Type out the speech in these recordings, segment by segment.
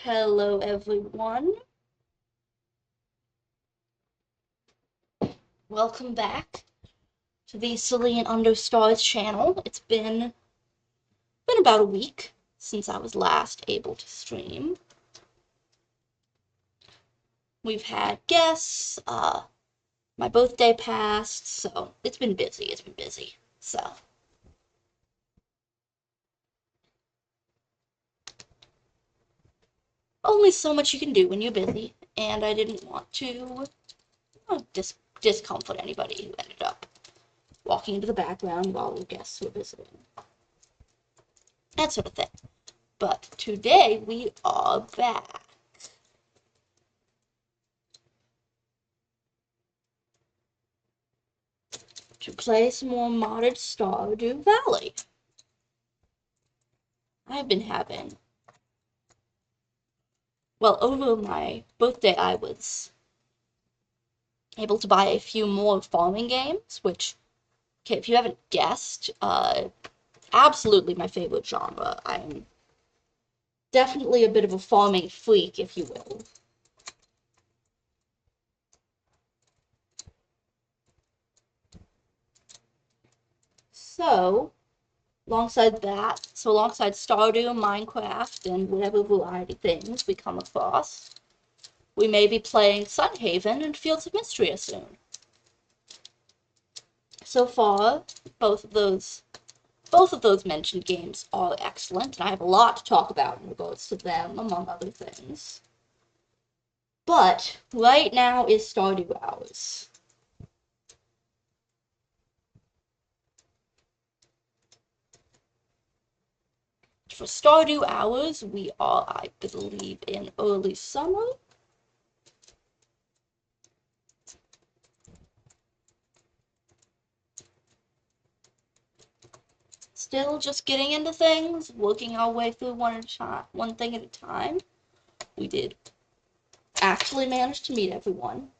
Hello, everyone. Welcome back to the Silly and Understars channel. It's been about a week since I was last able to stream. We've had guests, my birthday passed, so it's been busy, So, only so much you can do when you're busy, and I didn't want to discomfort anybody who ended up walking into the background while the guests were visiting. That sort of thing. But today we are back to play some more modded Stardew Valley. I've been having, well, over my birthday I was able to buy a few more farming games, which, okay, if you haven't guessed, absolutely my favorite genre. I'm definitely a bit of a farming freak, if you will. So, alongside Stardew, Minecraft, and whatever variety things we come across, we may be playing Sunhaven and Fields of Mystria soon. So far, both of those mentioned games are excellent, and I have a lot to talk about in regards to them, among other things. But right now is Stardew Hours. For Stardew Hours, we are, I believe, in early summer. Still just getting into things, working our way through one thing at a time. We did actually manage to meet everyone.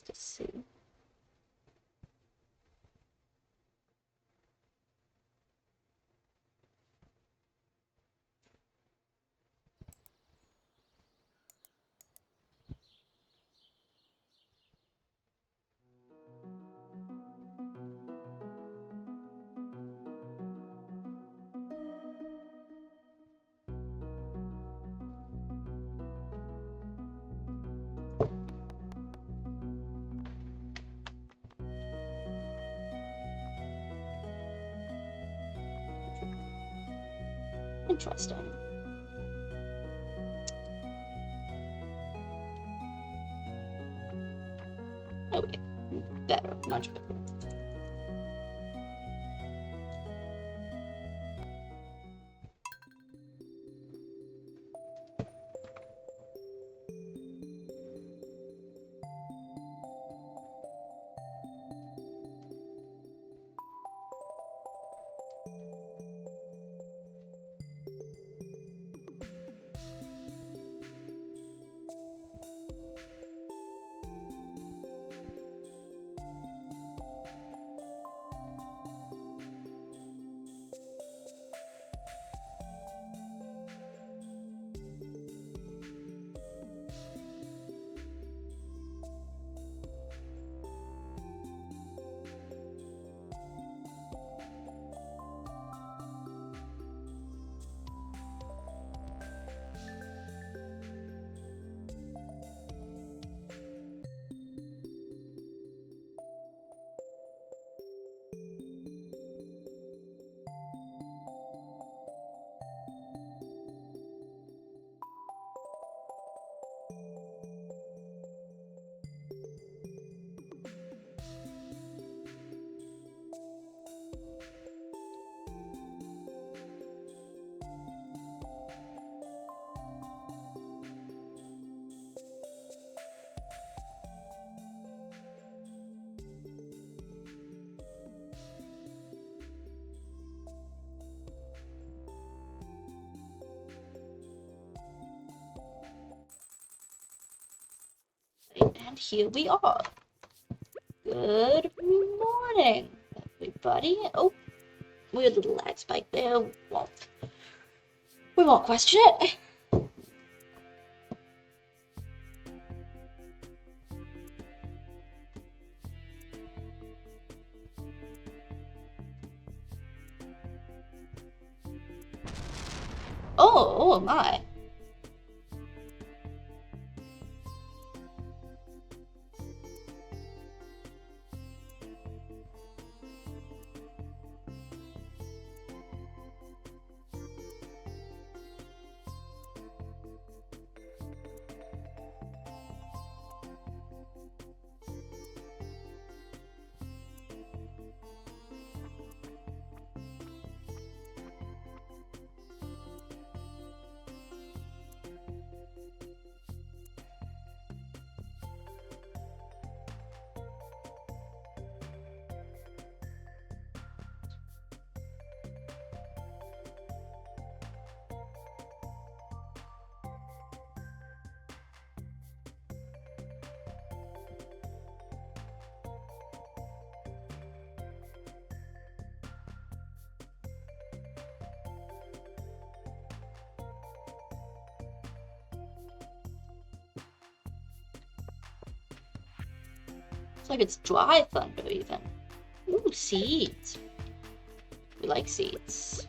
Let's see. Interesting. Okay, better, much better. And here we are. Good morning, everybody. Oh, weird little lag spike there. We won't question it. Oh my. It's like it's dry thunder even. Ooh, seeds. We like seeds.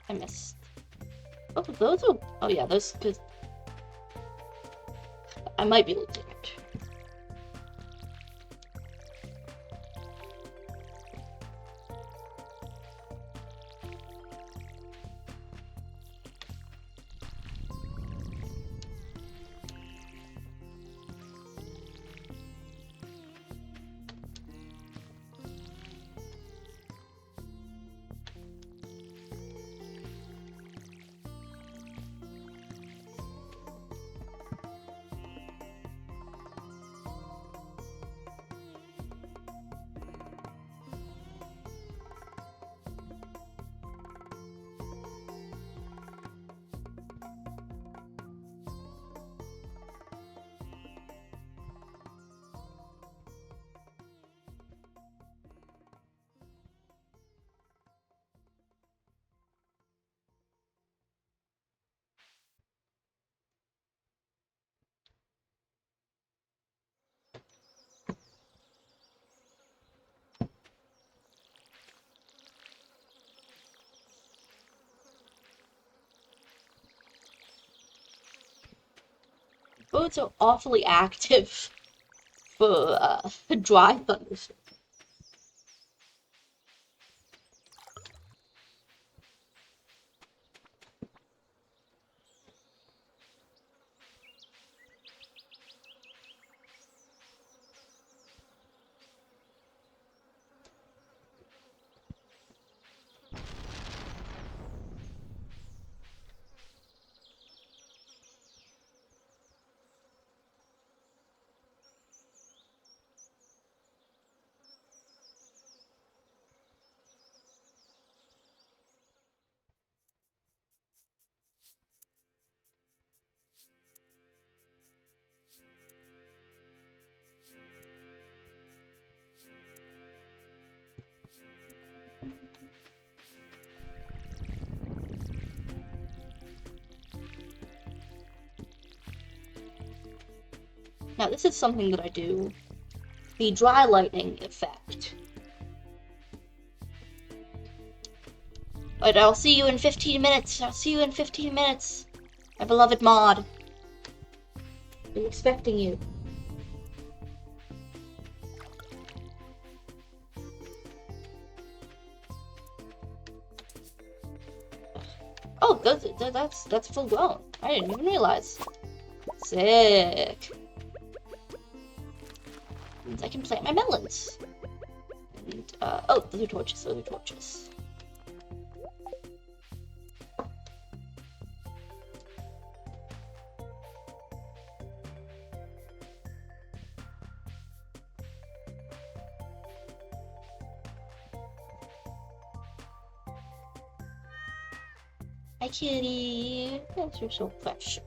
I missed. Oh, those are. Oh, yeah, those. Cause I might be losing it. Boats are awfully active for dry thunderstorms. Now, this is something that I do. The dry lightning effect. But I'll see you in 15 minutes. I'll see you in 15 minutes. My beloved mod. I'm expecting you. Oh, that's full grown. I didn't even realize. Sick. Means I can plant my melons. And, oh, those are torches, those are torches. Hi, kitty. Yes, you're so precious.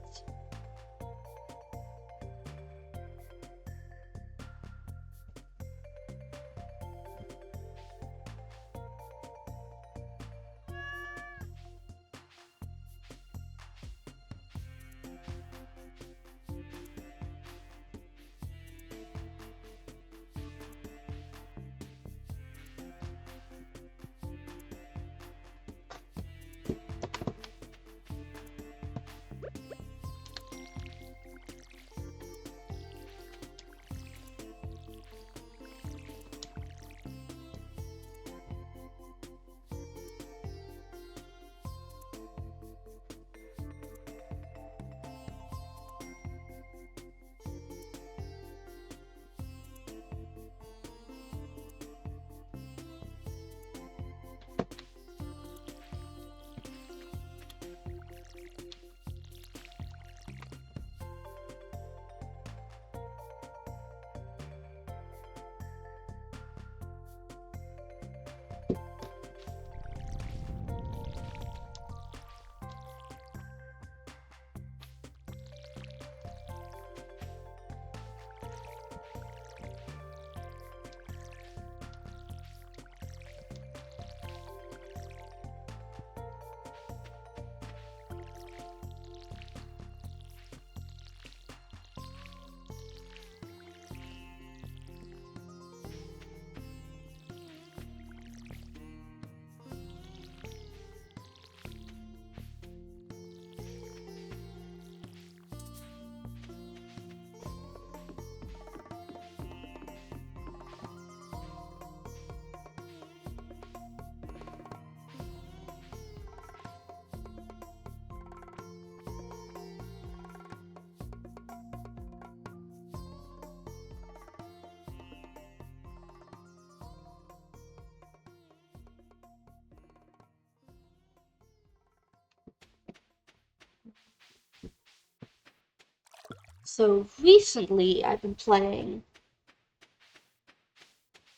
So recently, I've been playing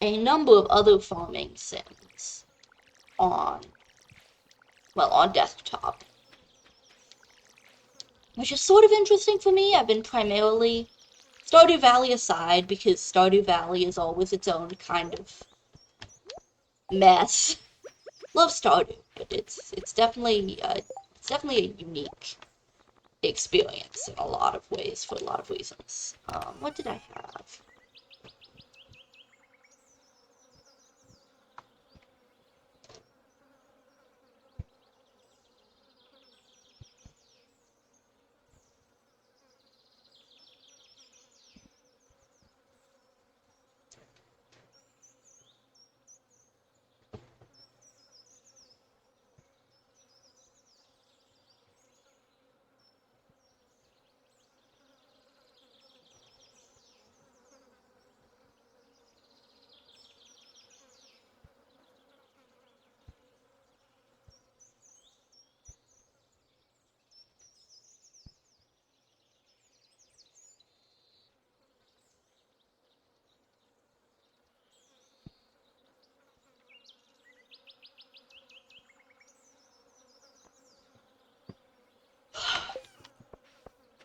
a number of other farming sims on, well, on desktop, which is sort of interesting for me. I've been primarily, Stardew Valley aside, because Stardew Valley is always its own kind of mess. Love Stardew, but it's definitely a unique experience in a lot of ways for a lot of reasons. What did I have?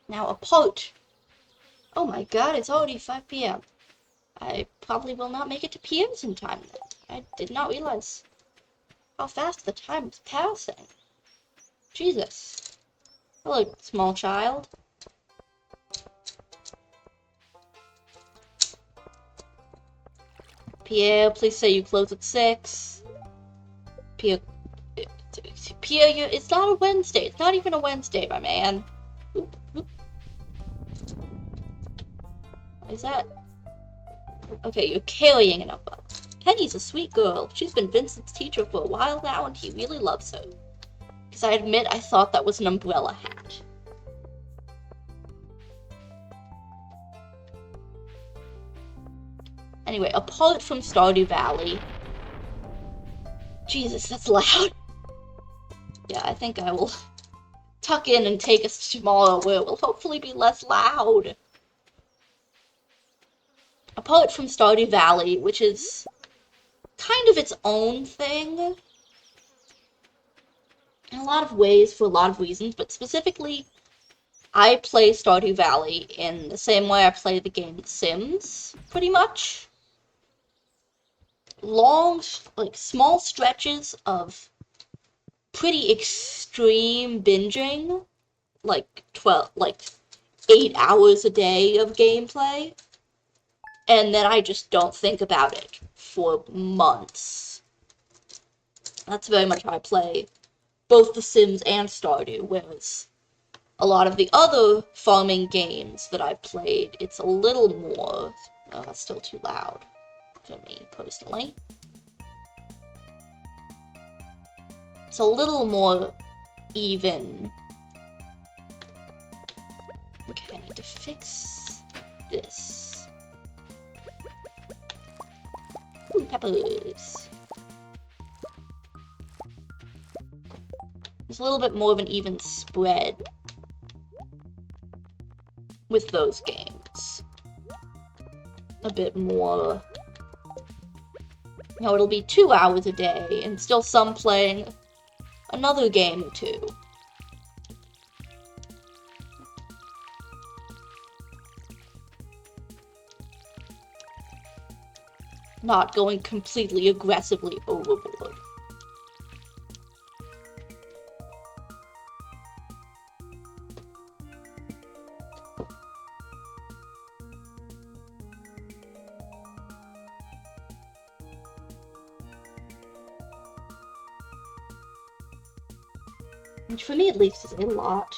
Now a pot. Oh my god, it's already 5 p.m. I probably will not make it to PMs in time then. I did not realize how fast the time was passing. Jesus. Hello, small child. Pierre, please say you close at 6. Pierre, Pierre, it's not a Wednesday. It's not even a Wednesday, my man. Oop, oop. What is that? Okay, you're carrying an umbrella. Penny's a sweet girl. She's been Vincent's teacher for a while now, and he really loves her. Because I admit I thought that was an umbrella hat. Anyway, apart from Stardew Valley... Jesus, that's loud. Yeah, I think I will tuck in and take us tomorrow where it will hopefully be less loud. Apart from Stardew Valley, which is kind of its own thing, in a lot of ways, for a lot of reasons, but specifically, I play Stardew Valley in the same way I play the game The Sims, pretty much. Long, like, small stretches of pretty extreme binging, like 8 hours a day of gameplay, and then I just don't think about it for months. That's very much how I play both The Sims and Stardew, whereas a lot of the other farming games that I've played, it's a little more... Oh, that's still too loud for me, personally. It's a little more even. Okay, I need to fix this. Ooh, peppers. There's a little bit more of an even spread with those games. A bit more... You know, it'll be 2 hours a day, and still some playing another game or two. Not going completely aggressively overboard. Which for me at least is a lot.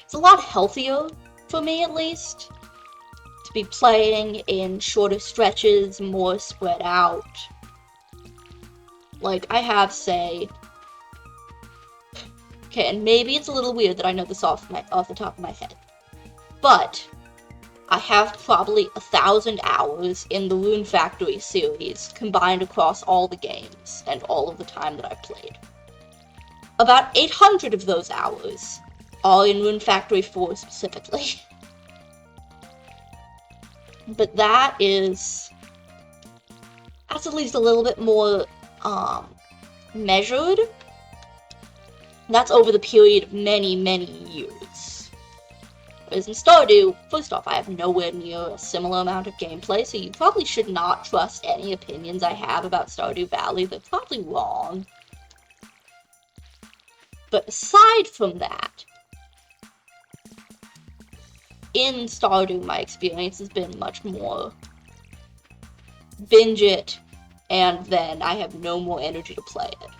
It's a lot healthier, for me at least, to be playing in shorter stretches, more spread out. Like, I have, say... Okay, and maybe it's a little weird that I know this off the top of my head. But I have probably 1,000 hours in the Rune Factory series, combined across all the games, and all of the time that I've played. About 800 of those hours are in Rune Factory 4 specifically. But that's at least a little bit more, measured. That's over the period of many, many years. Whereas in Stardew, first off, I have nowhere near a similar amount of gameplay, so you probably should not trust any opinions I have about Stardew Valley. They're probably wrong. But aside from that, in Stardew, my experience has been much more binge it, and then I have no more energy to play it.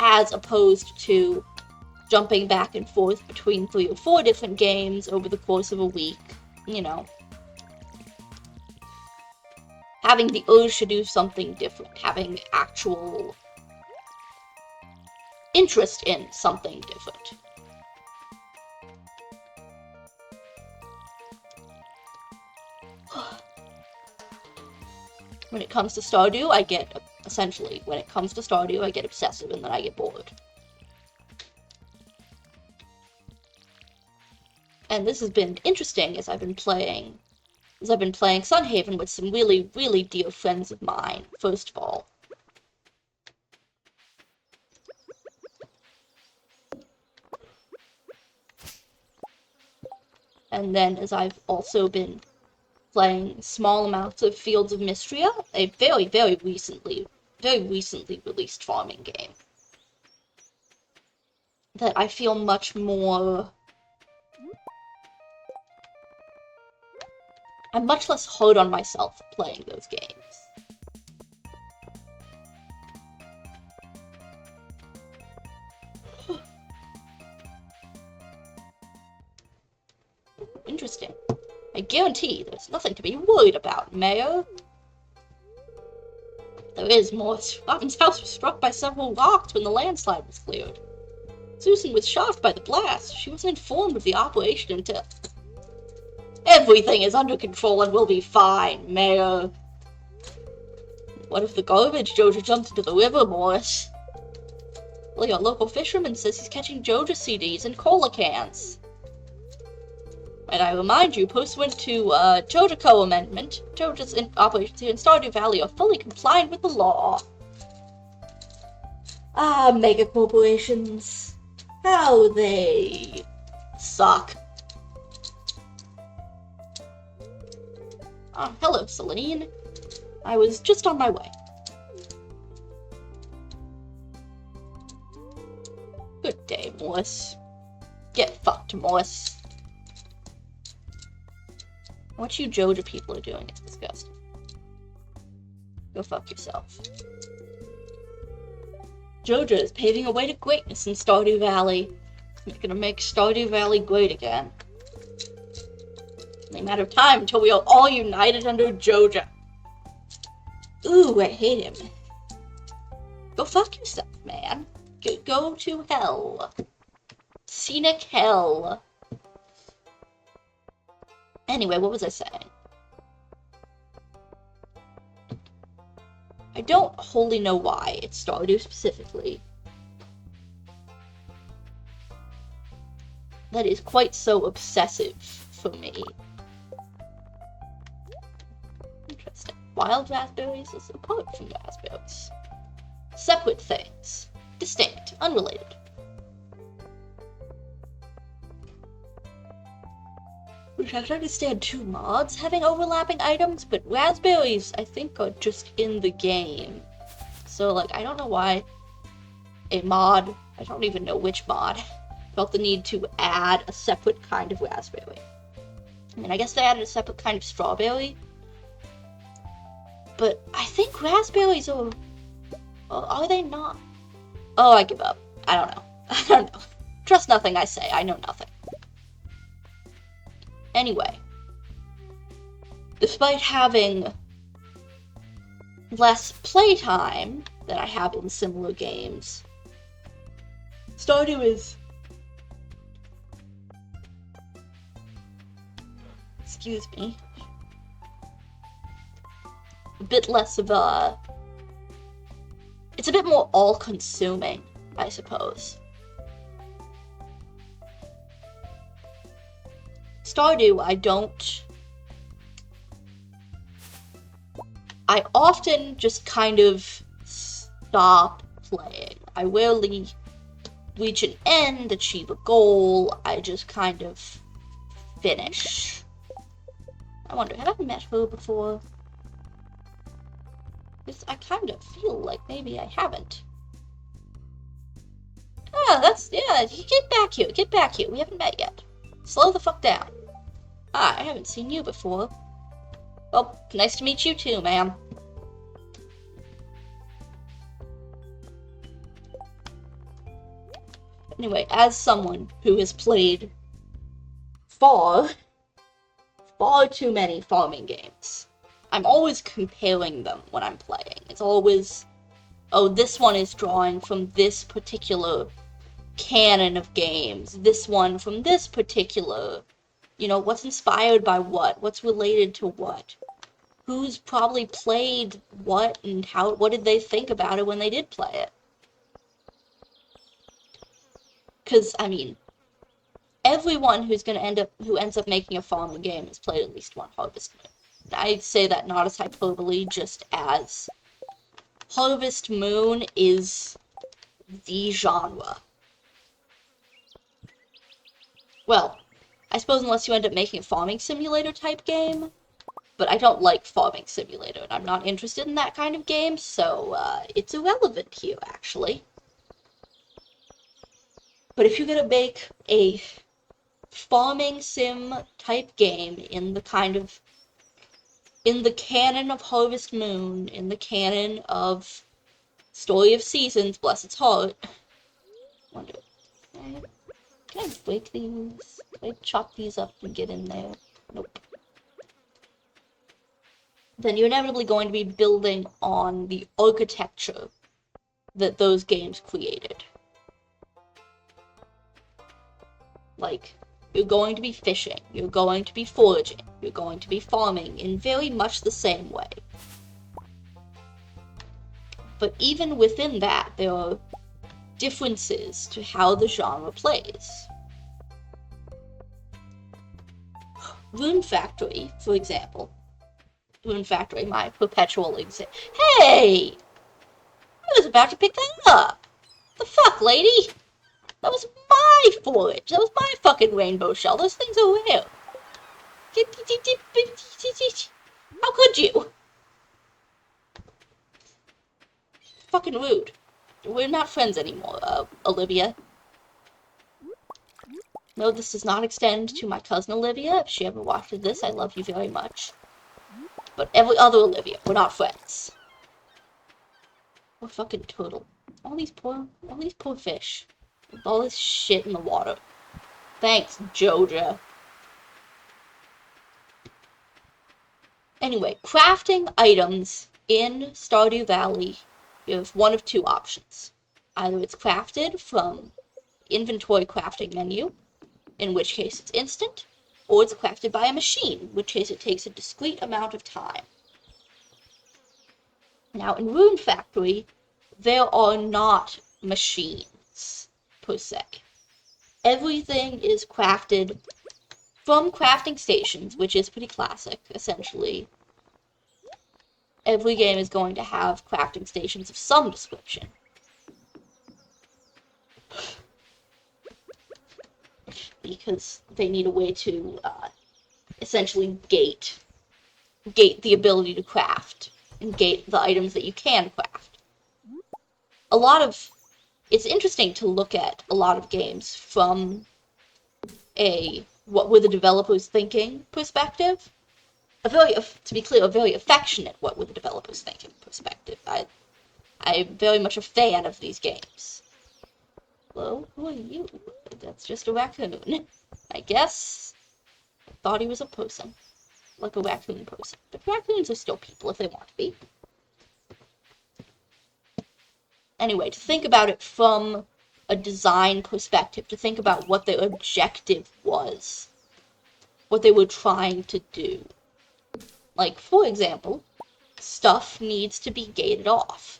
As opposed to jumping back and forth between 3 or 4 different games over the course of a week, you know. Having the urge to do something different, having actual interest in something different. When it comes to Stardew, I get obsessive and then I get bored. And this has been interesting as I've been playing Sunhaven with some really, really dear friends of mine, first of all. And then as I've also been playing small amounts of Fields of Mystria, a very, very recently released farming game. that I feel much more... I'm much less hard on myself playing those games. Interesting. I guarantee there's nothing to be worried about, Mayor. There is more. Robin's house was struck by several rocks when the landslide was cleared. Susan was shocked by the blast. She wasn't informed of the operation until... Everything is under control and will be fine, Mayor. What if the garbage Joja jumped into the river, Morris? Well, your local fisherman says he's catching Joja CDs in cola cans. And I remind you, pursuant to Joja Amendment, Joja's operations here in Stardew Valley are fully compliant with the law. Ah, mega corporations. How they suck. Ah, hello, Celine. I was just on my way. Good day, Morris. Get fucked, Morris. What you Joja people are doing is disgusting. Go fuck yourself. Joja is paving a way to greatness in Stardew Valley. It's gonna make Stardew Valley great again. It's only a matter of time until we are all united under Joja. Ooh, I hate him. Go fuck yourself, man. Go to hell. Scenic hell. Anyway, what was I saying? I don't wholly know why it's Stardew specifically. That is quite so obsessive for me. Interesting. Wild raspberries is apart from raspberries. Separate things. Distinct. Unrelated. Which I can understand two mods having overlapping items, but raspberries, I think, are just in the game. So, like, I don't know why a mod, I don't even know which mod, felt the need to add a separate kind of raspberry. I mean, I guess they added a separate kind of strawberry, but I think raspberries are they not? Oh, I give up. I don't know. I don't know. Trust nothing I say. I know nothing. Anyway, despite having less playtime than I have in similar games, Stardew is... Excuse me. A bit less of a... It's a bit more all-consuming, I suppose. Stardew, I often just kind of stop playing. I rarely reach an end, achieve a goal, I just kind of finish. I wonder, have I met her before? Because I kind of feel like maybe I haven't. Ah, yeah, get back here, we haven't met yet. Slow the fuck down. Ah, I haven't seen you before. Well, nice to meet you too, ma'am. Anyway, as someone who has played far too many farming games, I'm always comparing them when I'm playing. It's always, oh, this one is drawing from this particular canon of games. This one from this particular... You know, what's inspired by what? What's related to what? Who's probably played what and what did they think about it when they did play it? Because, I mean, everyone who ends up making a farming game has played at least one Harvest Moon. I say that not as hyperbole, just as Harvest Moon is the genre. Well, I suppose unless you end up making a farming simulator type game, but I don't like farming simulator, and I'm not interested in that kind of game, so it's irrelevant here, actually. But if you're gonna make a farming sim type game in the canon of Harvest Moon, in the canon of Story of Seasons, bless its heart. Wonder, can I break these? Can I chop these up and get in there? Nope. Then you're inevitably going to be building on the architecture that those games created. Like, you're going to be fishing, you're going to be foraging, you're going to be farming in very much the same way. But even within that, there are differences to how the genre plays. Rune Factory, for example. Rune Factory, my perpetual example. Hey! I was about to pick that up! The fuck, lady? That was my forage! That was my fucking rainbow shell. Those things are rare. How could you? Fucking rude. We're not friends anymore, Olivia. No, this does not extend to my cousin Olivia. If she ever watches this, I love you very much. But every other Olivia, we're not friends. Poor fucking turtle. All these poor fish. With all this shit in the water. Thanks, Joja. Anyway, crafting items in Stardew Valley, you have one of two options. Either it's crafted from inventory crafting menu, in which case it's instant, or it's crafted by a machine, in which case it takes a discrete amount of time. Now, in Rune Factory, there are not machines, per se. Everything is crafted from crafting stations, which is pretty classic, essentially. Every game is going to have crafting stations of some description. Because they need a way to, essentially gate the ability to craft, and gate the items that you can craft. It's interesting to look at a lot of games from what were the developers thinking perspective. To be clear, a very affectionate what were the developers thinking perspective. I'm very much a fan of these games. Hello? Who are you? That's just a raccoon. I guess I thought he was a person. Like a raccoon person. But raccoons are still people if they want to be. Anyway, to think about it from a design perspective, to think about what their objective was, what they were trying to do. Like, for example, stuff needs to be gated off.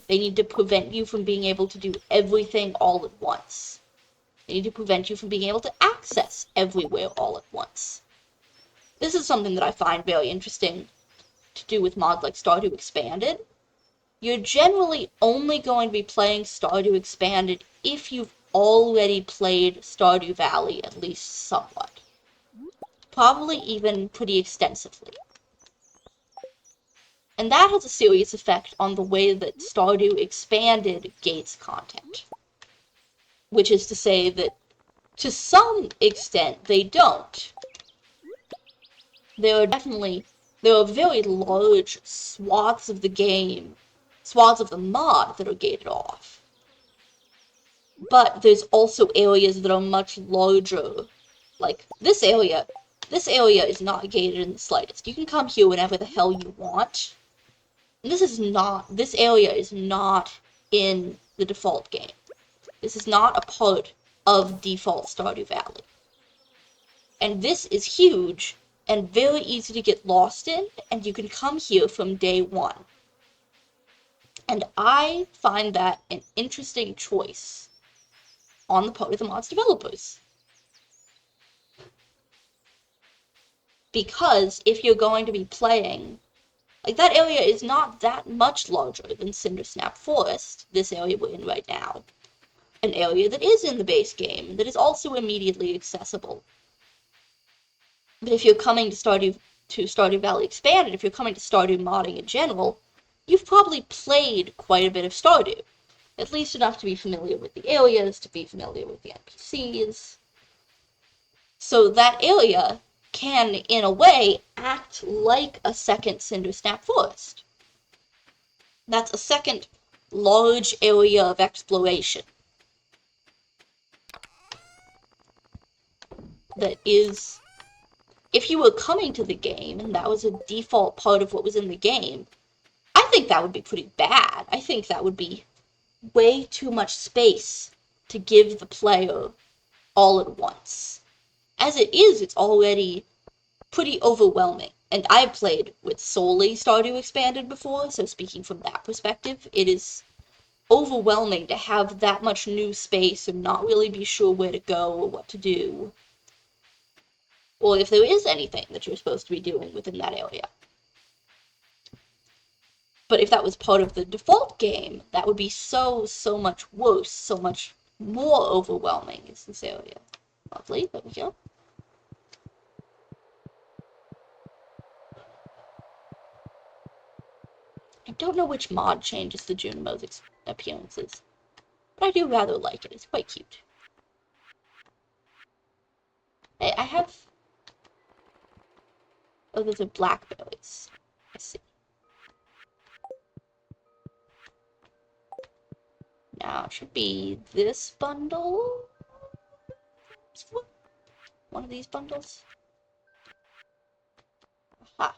They need to prevent you from being able to do everything all at once. They need to prevent you from being able to access everywhere all at once. This is something that I find very interesting to do with mods like Stardew Expanded. You're generally only going to be playing Stardew Expanded if you've already played Stardew Valley at least somewhat. Probably even pretty extensively. And that has a serious effect on the way that Stardew Expanded gates content. Which is to say that, to some extent, they don't. There are very large swaths of the game, swaths of the mod that are gated off. But there's also areas that are much larger. Like, this area is not gated in the slightest. You can come here whenever the hell you want. This area is not in the default game. This is not a part of default Stardew Valley. And this is huge and very easy to get lost in, and you can come here from day one. And I find that an interesting choice on the part of the mod's developers. Because if you're going to be playing, like, that area is not that much larger than Cindersnap Forest, this area we're in right now. An area that is in the base game, that is also immediately accessible. But if you're coming to Stardew Valley Expanded, if you're coming to Stardew modding in general, you've probably played quite a bit of Stardew. At least enough to be familiar with the areas, to be familiar with the NPCs. So that area can, in a way, act like a second Cindersnap Forest. That's a second large area of exploration that is, if you were coming to the game and that was a default part of what was in the game, I think that would be pretty bad. I think that would be way too much space to give the player all at once. As it is, it's already pretty overwhelming. And I've played with solely Stardew Expanded before, so speaking from that perspective, it is overwhelming to have that much new space and not really be sure where to go or what to do. Or if there is anything that you're supposed to be doing within that area. But if that was part of the default game, that would be so much worse, so much more overwhelming is this area. Lovely, there we go. I don't know which mod changes the Junimo's appearances, but I do rather like it. It's quite cute. Hey, I have... Oh, those are blackberries. I see. Now, it should be this bundle? One of these bundles? Aha.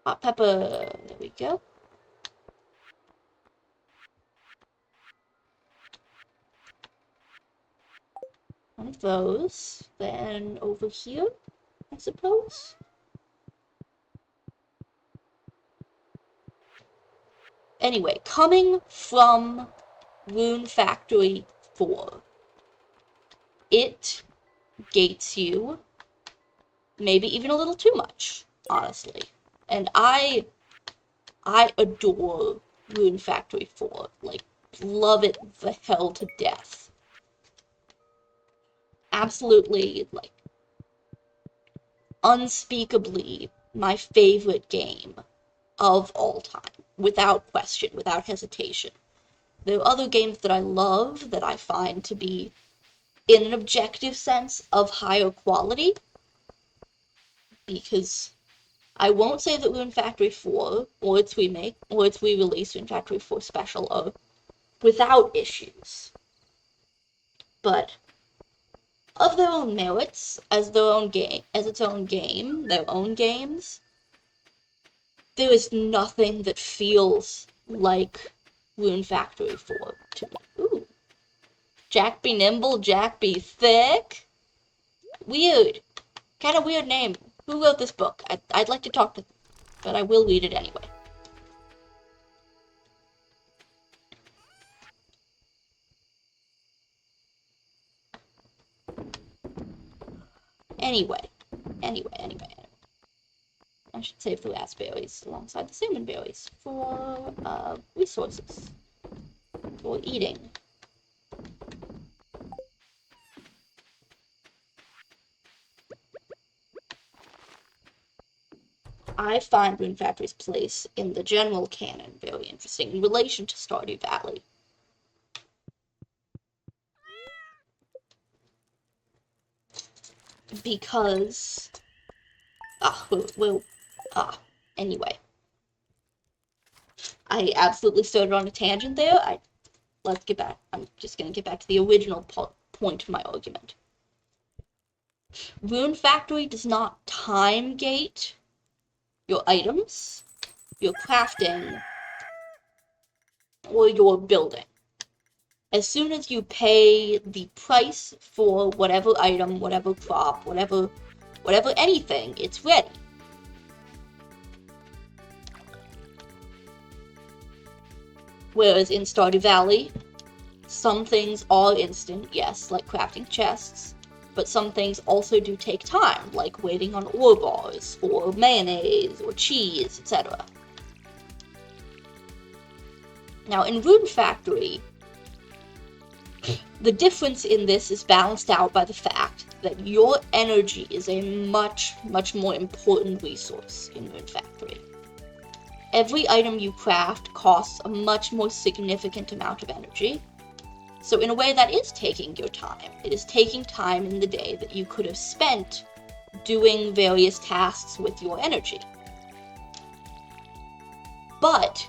Hot pepper. There we go. One of those. Then over here, I suppose. Anyway, coming from Rune Factory 4, it gates you maybe even a little too much, honestly. And I adore Rune Factory 4. Like, love it the hell to death. Absolutely, like, unspeakably my favorite game of all time. Without question, without hesitation. There are other games that I love that I find to be, in an objective sense, of higher quality. Because I won't say that Rune Factory 4, or its remake, or its re-release, Rune Factory 4 Special, are without issues. But of their own merits, as its own game, their own games, there is nothing that feels like Rune Factory 4 to me. Ooh. Jack be nimble, Jack be thick? Weird. Kind of weird name. Who wrote this book? I'd like to talk to them, but I will read it anyway. Anyway. I should save the raspberries alongside the salmon berries for resources. For eating. I find Rune Factory's place in the general canon very interesting in relation to Stardew Valley. Because... anyway. I absolutely started on a tangent there. Let's get back. I'm just gonna get back to the original point of my argument. Rune Factory does not time gate your items, your crafting, or your building. As soon as you pay the price for whatever item, whatever crop, whatever anything, it's ready. Whereas in Stardew Valley, some things are instant, yes, like crafting chests, but some things also do take time, like waiting on ore bars, or mayonnaise, or cheese, etc. Now, in Rune Factory, the difference in this is balanced out by the fact that your energy is a much more important resource in Rune Factory. every item you craft costs a much more significant amount of energy. So in a way, that is taking your time. It is taking time in the day that you could have spent doing various tasks with your energy. But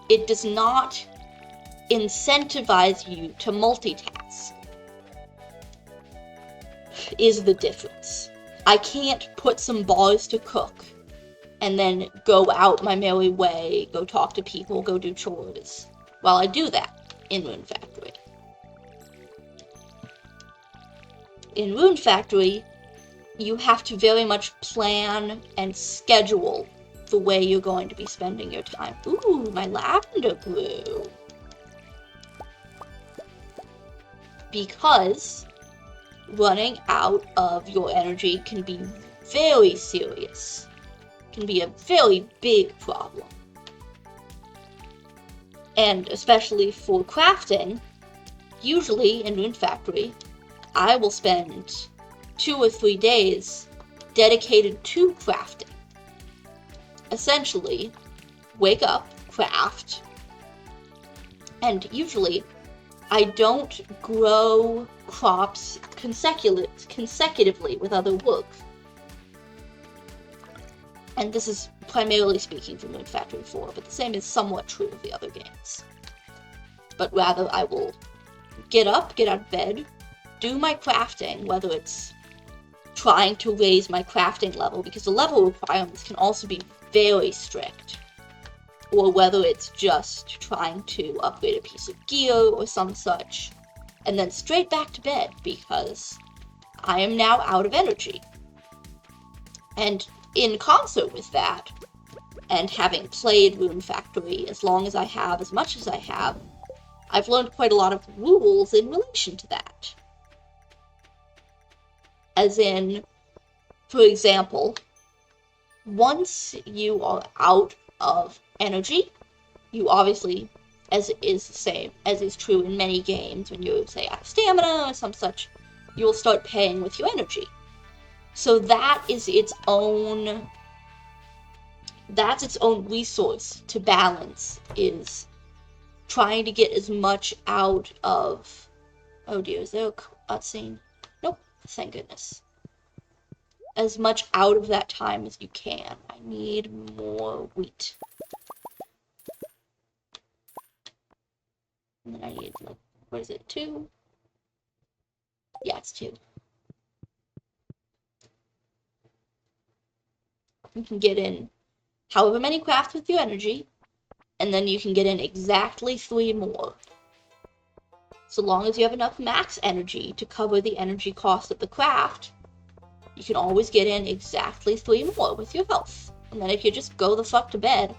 it does not incentivize you to multitask, is the difference. I can't put some bars to cook and then go out my merry way, go talk to people, go do chores, while I do that in Rune Factory. In Rune Factory, you have to very much plan and schedule the way you're going to be spending your time. Ooh, my lavender grew. Because running out of your energy can be very serious. Can be a very big problem. And especially for crafting, usually in Rune Factory, I will spend 2 or 3 days dedicated to crafting. Essentially, wake up, craft, and usually I don't grow crops consecutively with other work. And this is primarily speaking for Rune Factory 4, but the same is somewhat true of the other games. But rather, I will get up, get out of bed, do my crafting, whether it's trying to raise my crafting level, because the level requirements can also be very strict, or whether it's just trying to upgrade a piece of gear or some such, and then straight back to bed, because I am now out of energy. And in concert with that, and having played Rune Factory as long as I have, as much as I have, I've learned quite a lot of rules in relation to that. As in, for example, once you are out of energy, you obviously, as is true in many games, when you say out of stamina or some such, you will start paying with your energy. So that's its own resource to balance, is trying to get as much out of... Oh dear, is there a cutscene? Nope, thank goodness. As much out of that time as you can. I need more wheat. And then I need, like, what is it, 2? Yeah, it's 2. You can get in however many crafts with your energy, and then you can get in exactly 3 more. So long as you have enough max energy to cover the energy cost of the craft, you can always get in exactly 3 more with your health. And then if you just go the fuck to bed,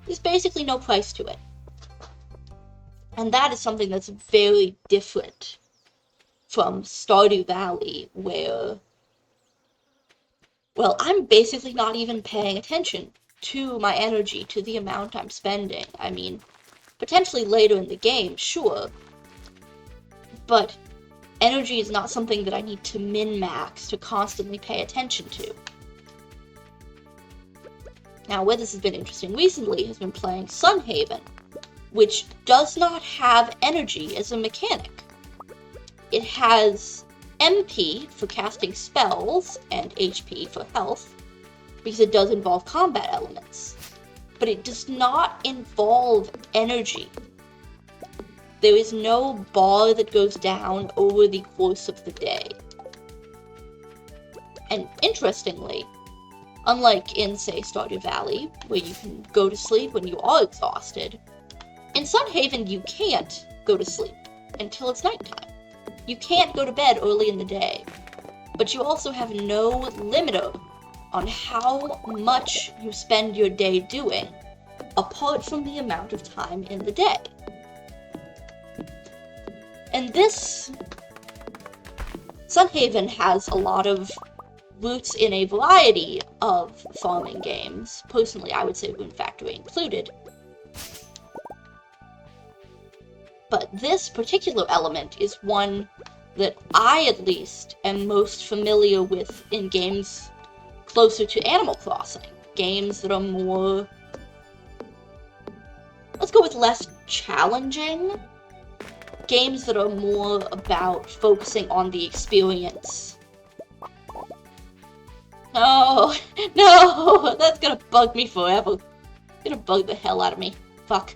there's basically no price to it. And that is something that's very different from Stardew Valley, where, well, I'm basically not even paying attention to my energy, to the amount I'm spending. I mean, potentially later in the game, sure, but energy is not something that I need to min-max to constantly pay attention to. Now, where this has been interesting recently has been playing Sunhaven, which does not have energy as a mechanic. It has MP for casting spells and HP for health, because it does involve combat elements, but it does not involve energy. There is no bar that goes down over the course of the day. And interestingly, unlike in, say, Stardew Valley, where you can go to sleep when you are exhausted, in Sunhaven you can't go to sleep until it's nighttime. You can't go to bed early in the day, but you also have no limiter on how much you spend your day doing, apart from the amount of time in the day. And this... Sunhaven has a lot of roots in a variety of farming games. Personally, I would say Rune Factory included. But this particular element is one that I, at least, am most familiar with in games closer to Animal Crossing. Games that are more let's go with less challenging. Games that are more about focusing on the experience. No, no, that's gonna bug me forever. It's gonna bug the hell out of me. Fuck.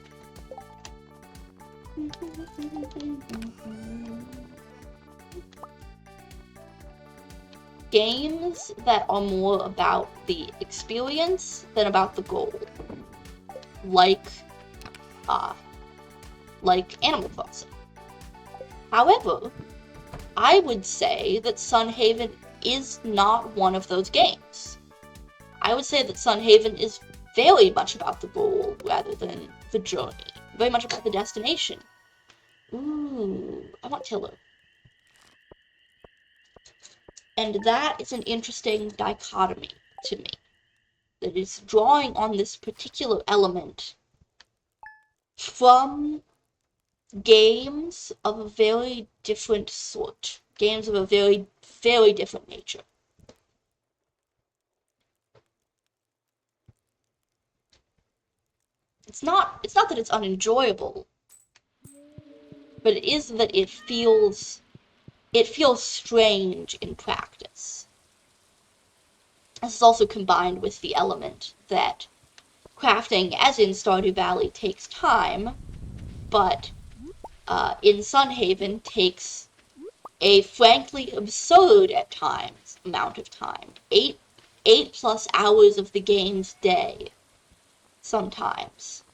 Games that are more about the experience than about the goal. Like Animal Crossing. However, I would say that Sunhaven is not one of those games. I would say that Sunhaven is very much about the goal rather than the journey. Very much about the destination. Ooh, I want Tiller. And that is an interesting dichotomy to me. That is drawing on this particular element from games of a very different sort. Games of a very, very different nature. It's not that it's unenjoyable, but it is that it feels strange in practice. This is also combined with the element that crafting, as in Stardew Valley, takes time, but in Sunhaven takes a frankly absurd at times amount of time. 8+ hours of the game's day, sometimes.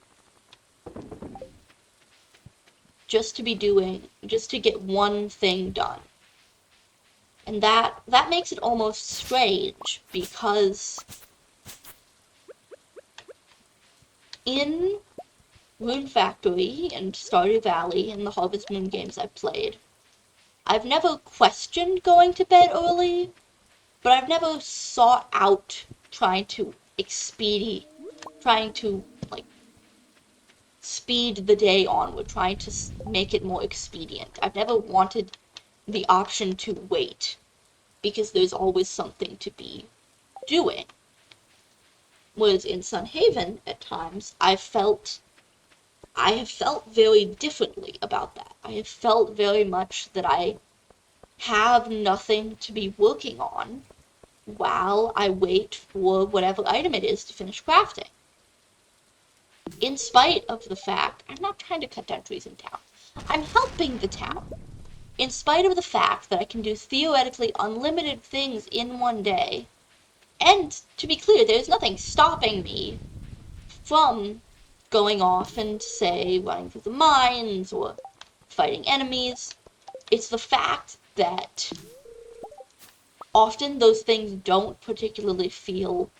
Just to get one thing done. And that makes it almost strange, because in Rune Factory and Stardew Valley and the Harvest Moon games I've played, I've never questioned going to bed early, but I've never sought out trying to speed the day onward, trying to make it more expedient. I've never wanted the option to wait, because there's always something to be doing. Whereas in Sunhaven, at times, I have felt very differently about that. I have felt very much that I have nothing to be working on while I wait for whatever item it is to finish crafting. In spite of the fact, I'm not trying to cut down trees in town. I'm helping the town. In spite of the fact that I can do theoretically unlimited things in one day, and to be clear, there's nothing stopping me from going off and, say, running through the mines or fighting enemies. It's the fact that often those things don't particularly feel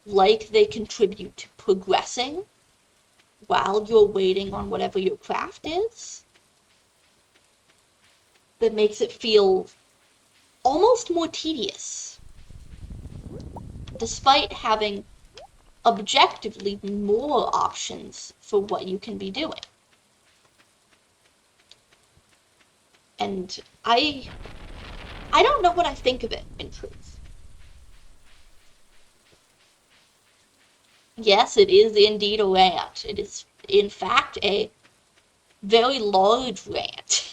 like they contribute to progressing while you're waiting on whatever your craft is, that makes it feel almost more tedious, despite having objectively more options for what you can be doing. And I don't know what I think of it, in truth. Yes, it is indeed a rant. It is, in fact, a very large rant.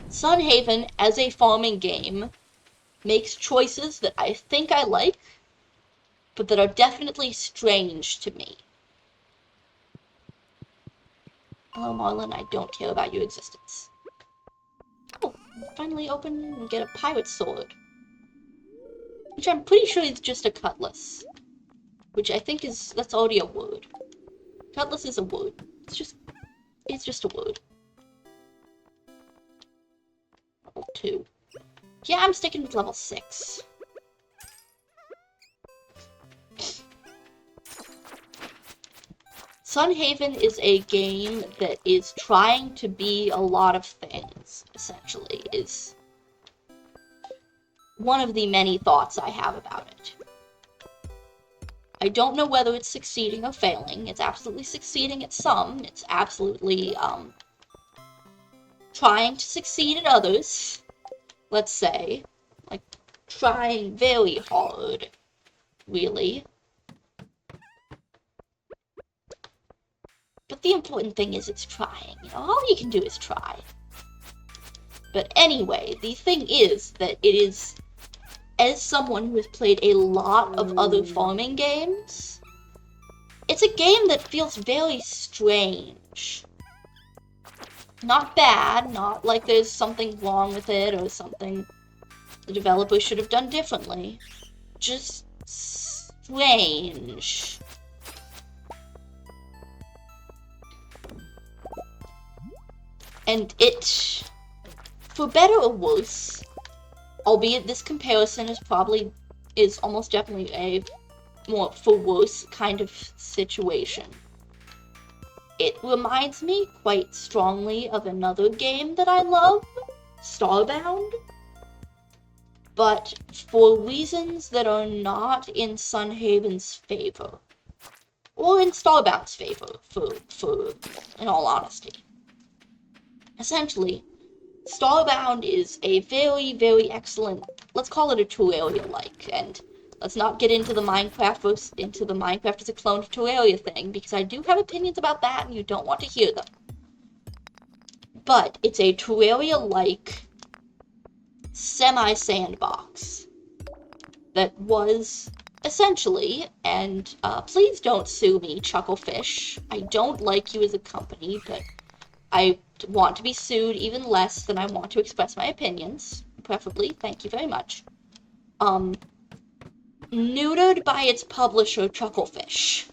Sunhaven, as a farming game, makes choices that I think I like, but that are definitely strange to me. Hello, Marlin, I don't care about your existence. Oh, finally open and get a pirate sword. Which I'm pretty sure is just a cutlass. Which I think that's already a word. Cutlass is a word. It's just a word. Level 2. Yeah, I'm sticking with level 6. Sunhaven is a game that is trying to be a lot of things, essentially, is one of the many thoughts I have about it. I don't know whether it's succeeding or failing. It's absolutely succeeding at some. It's absolutely, trying to succeed at others, let's say. Like, trying very hard, really. the important thing is it's trying. You know, all you can do is try. But anyway, the thing is that it is, as someone who has played a lot of other farming games, it's a game that feels very strange. Not bad, not like there's something wrong with it or something the developer should have done differently. Just strange. And it, for better or worse, albeit this comparison is almost definitely a more for worse kind of situation. It reminds me quite strongly of another game that I love, Starbound, but for reasons that are not in Sunhaven's favor. Or in Starbound's favor, for in all honesty. Essentially, Starbound is a very, very excellent, let's call it a Terraria-like, and let's not get into the Minecraft as a clone of Terraria thing, because I do have opinions about that, and you don't want to hear them. But it's a Terraria-like semi-sandbox that was essentially, and please don't sue me, Chucklefish. I don't like you as a company, but I want to be sued even less than I want to express my opinions, preferably. Thank you very much. Neutered by its publisher, Chucklefish.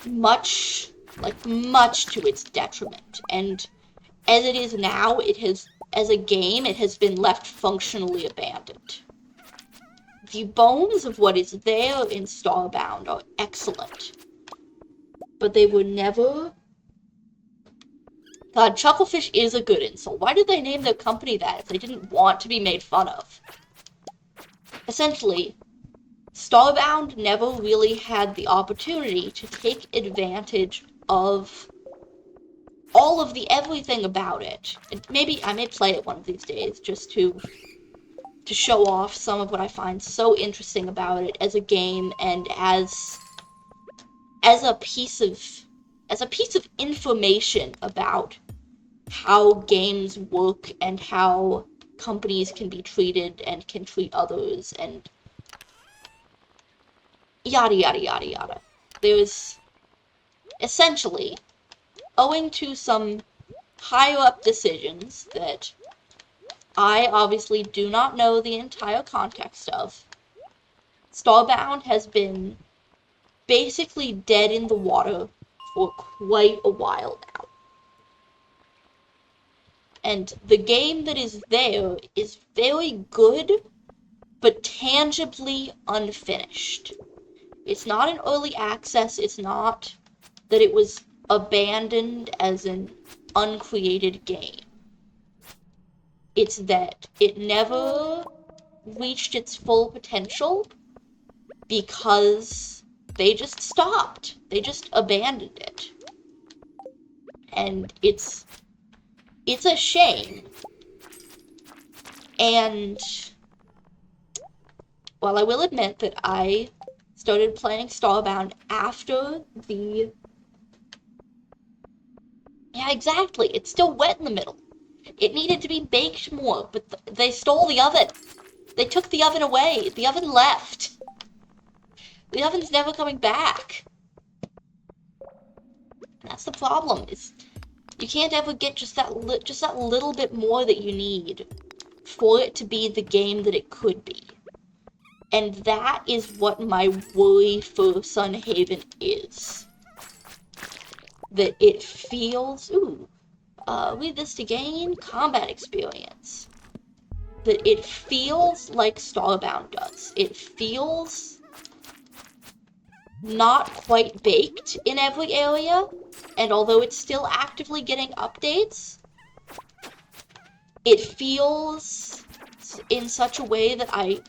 Much to its detriment. And as it is now, as a game, it has been left functionally abandoned. The bones of what is there in Starbound are excellent. But they were never... God, Chucklefish is a good insult. Why did they name their company that if they didn't want to be made fun of? Essentially, Starbound never really had the opportunity to take advantage of all of the everything about it. And maybe I may play it one of these days just to show off some of what I find so interesting about it as a game and as a piece of information about how games work and how companies can be treated and can treat others and yada yada yada yada. There's essentially, owing to some higher up decisions that I obviously do not know the entire context of, Starbound has been basically dead in the water for quite a while now. And the game that is there is very good, but tangibly unfinished. It's not an early access, it's not that it was abandoned as an uncreated game. It's that it never reached its full potential because they just stopped. They just abandoned it. And it's a shame. And while I will admit that I started playing Starbound after the... Yeah, exactly. It's still wet in the middle. It needed to be baked more, but they stole the oven. They took the oven away. The oven left. The oven's never coming back. That's the problem. Is you can't ever get just that little bit more that you need for it to be the game that it could be. And that is what my worry for Sunhaven is. That it feels... read this to gain combat experience. That it feels like Starbound does. It feels not quite baked in every area, and although it's still actively getting updates, it feels in such a way that I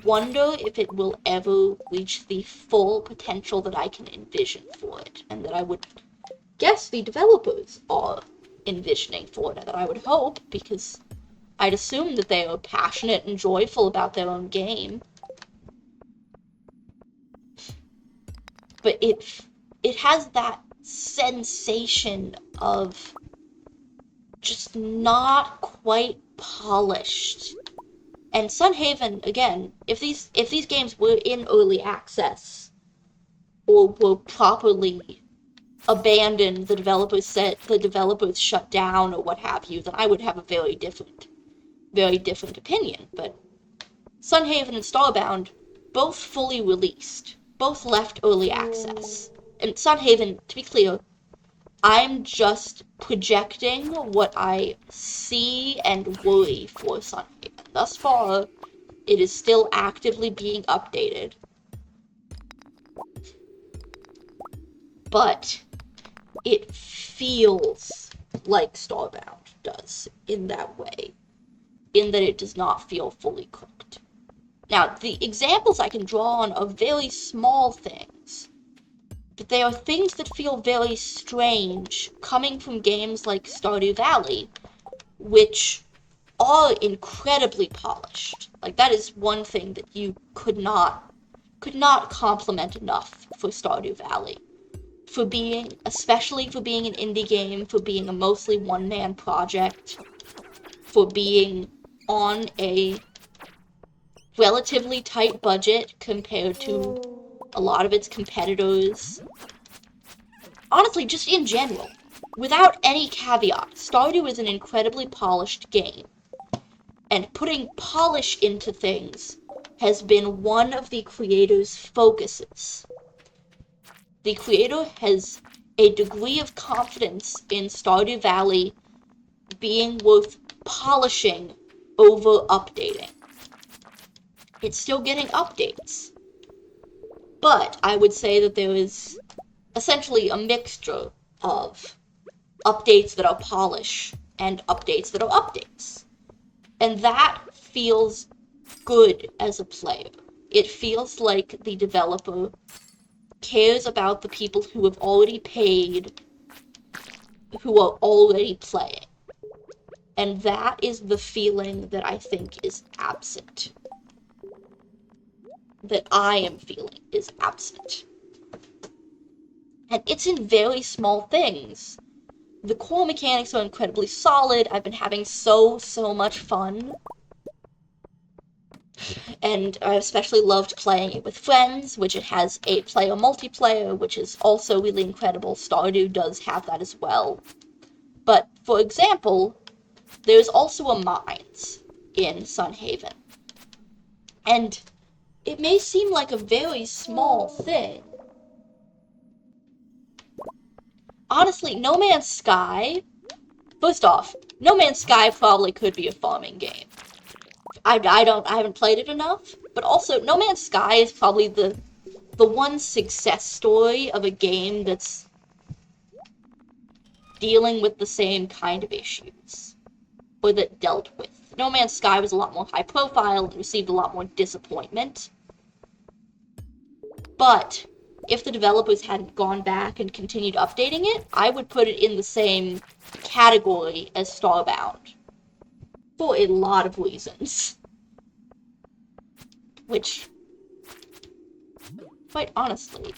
wonder if it will ever reach the full potential that I can envision for it, and that I would guess the developers are envisioning for it, and that I would hope, because I'd assume that they are passionate and joyful about their own game. But it it has that sensation of just not quite polished. And Sunhaven, again, if these games were in early access or were properly abandoned, the developers shut down or what have you, then I would have a very different opinion. But Sunhaven and Starbound, both fully released, both left early access. And Sunhaven, to be clear, I'm just projecting what I see and worry for Sunhaven. Thus far, it is still actively being updated. But it feels like Starbound does in that way, in that it does not feel fully cooked. Now, the examples I can draw on are very small things, but they are things that feel very strange coming from games like Stardew Valley, which are incredibly polished. Like, that is one thing that you could not compliment enough for Stardew Valley. Especially for being an indie game, for being a mostly one-man project, for being on a relatively tight budget compared to a lot of its competitors. Honestly, just in general, without any caveat, Stardew is an incredibly polished game. And putting polish into things has been one of the creator's focuses. The creator has a degree of confidence in Stardew Valley being worth polishing over updating. It's still getting updates. But I would say that there is essentially a mixture of updates that are polish and updates that are updates. And that feels good as a player. It feels like the developer cares about the people who have already paid, who are already playing. And that is the feeling that I think is absent. That I am feeling is absent. And it's in very small things. The core mechanics are incredibly solid. I've been having so much fun. And I especially loved playing it with friends, which it has 8-player multiplayer, which is also really incredible. Stardew does have that as well. But, for example, there's also a mines in Sunhaven. And it may seem like a very small thing. Honestly, No Man's Sky, first off, No Man's Sky probably could be a farming game. I haven't played it enough, but also No Man's Sky is probably the one success story of a game that's dealing with the same kind of issues, or that dealt with. No Man's Sky was a lot more high profile and received a lot more disappointment. But if the developers hadn't gone back and continued updating it, I would put it in the same category as Starbound. For a lot of reasons. Which, quite honestly,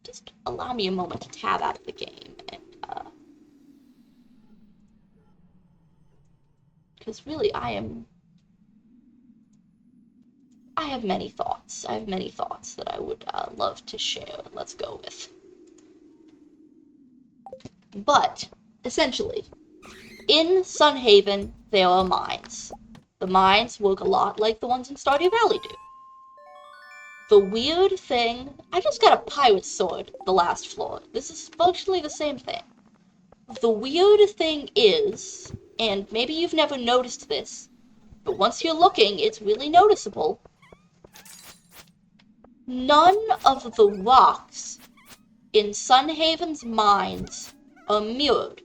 just allow me a moment to tab out of the game and, because really I have many thoughts. I have many thoughts that I would love to share. Let's go with. But, essentially, in Sunhaven, there are mines. The mines work a lot like the ones in Stardew Valley do. The weird thing... I just got a pirate sword, the last floor. This is virtually the same thing. The weird thing is, and maybe you've never noticed this, but once you're looking, it's really noticeable. None of the rocks in Sunhaven's mines are mirrored.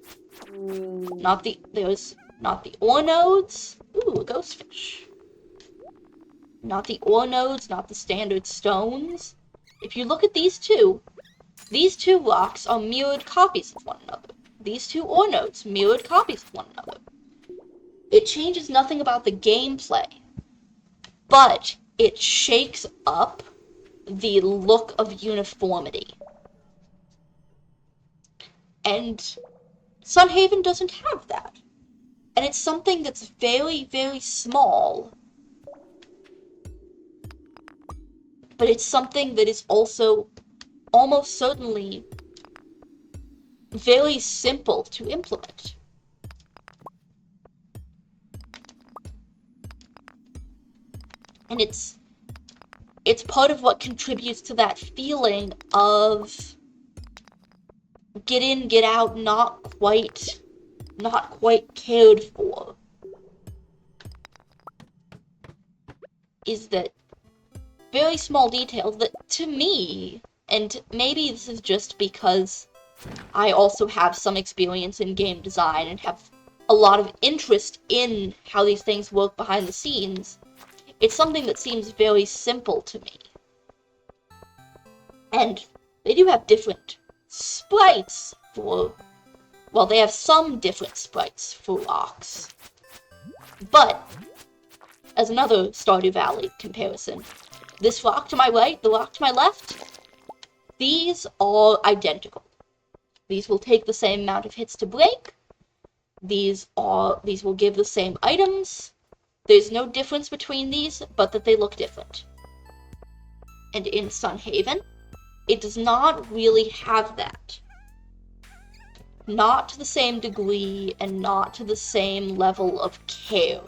There's not the ore nodes. Ooh, a ghost fish. Not the ore nodes, not the standard stones. If you look at these two rocks are mirrored copies of one another. These two ore nodes, mirrored copies of one another. It changes nothing about the gameplay, but it shakes up the look of uniformity. And Sunhaven doesn't have that. And it's something that's very, very small. But it's something that is also almost certainly very simple to implement. And it's part of what contributes to that feeling of get in, get out, not quite cared for. Is that very small details that, to me, and maybe this is just because I also have some experience in game design and have a lot of interest in how these things work behind the scenes, it's something that seems very simple to me. And they do have different sprites for, well, they have some different sprites for rocks. But, as another Stardew Valley comparison, this rock to my right, the rock to my left, these are identical. These will take the same amount of hits to break. These will give the same items. There's no difference between these, but that they look different. And in Sunhaven, it does not really have that. Not to the same degree, and not to the same level of care.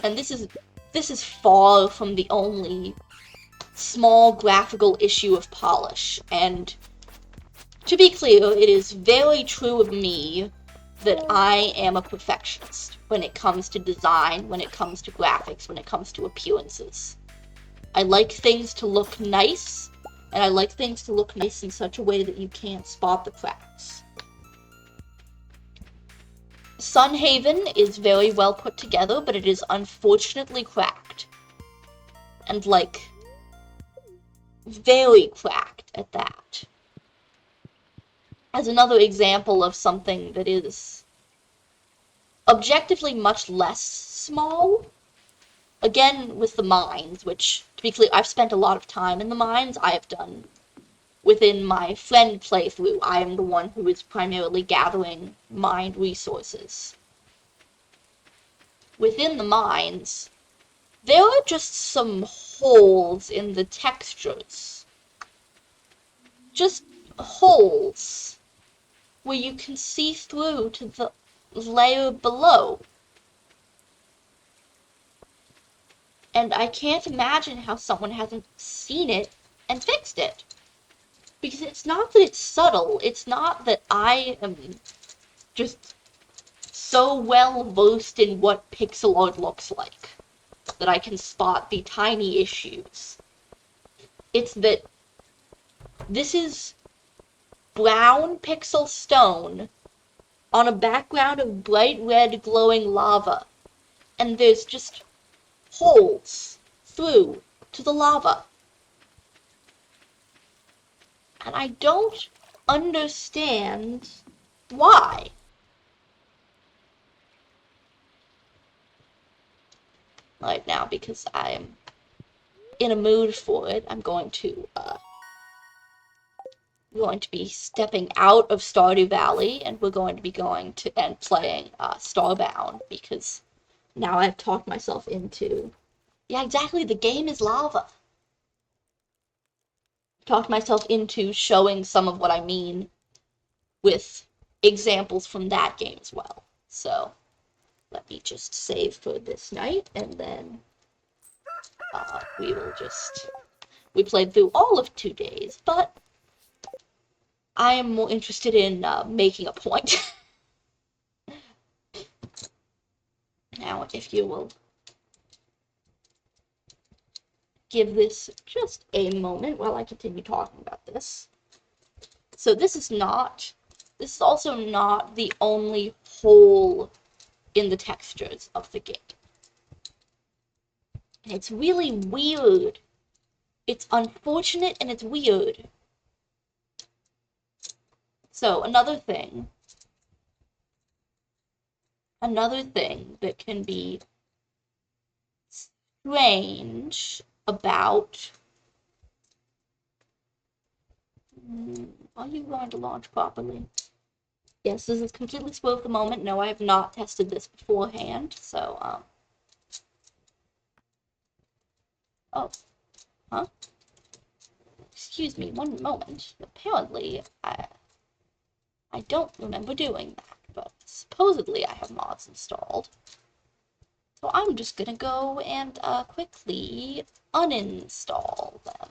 And this is far from the only small graphical issue of polish, and to be clear, it is very true of me that I am a perfectionist when it comes to design, when it comes to graphics, when it comes to appearances. I like things to look nice, and I like things to look nice in such a way that you can't spot the cracks. Sunhaven is very well put together, but it is unfortunately cracked. And, like, very cracked at that. As another example of something that is objectively much less small, again with the mines, which, to be clear, I've spent a lot of time in the mines. I have done, within my friend playthrough, I am the one who is primarily gathering mined resources. Within the mines, there are just some holes in the textures. Just holes where you can see through to the layer below. And I can't imagine how someone hasn't seen it and fixed it. Because it's not that it's subtle, it's not that I am just so well versed in what pixel art looks like that I can spot the tiny issues. It's that this is brown pixel stone on a background of bright red glowing lava, and there's just holes through to the lava. And I don't understand why. Right now, because I am in a mood for it, I'm going to be stepping out of Stardew Valley, and we're going to be going to and playing Starbound, because now I've talked myself into, yeah, exactly, the game is lava. Talked myself into showing some of what I mean with examples from that game as well. So let me just save for this night, and then we played through all of 2 days, but I am more interested in making a point. Now, if you will give this just a moment while I continue talking about this. So this is also not the only hole in the textures of the game. It's really weird. It's unfortunate and it's weird. So another thing that can be strange about Are you going to launch properly? Yes, this is completely spur of the moment. No, I have not tested this beforehand, so, oh, huh? Excuse me, one moment. Apparently, I don't remember doing that, but supposedly I have mods installed. So I'm just gonna go and, quickly uninstall them.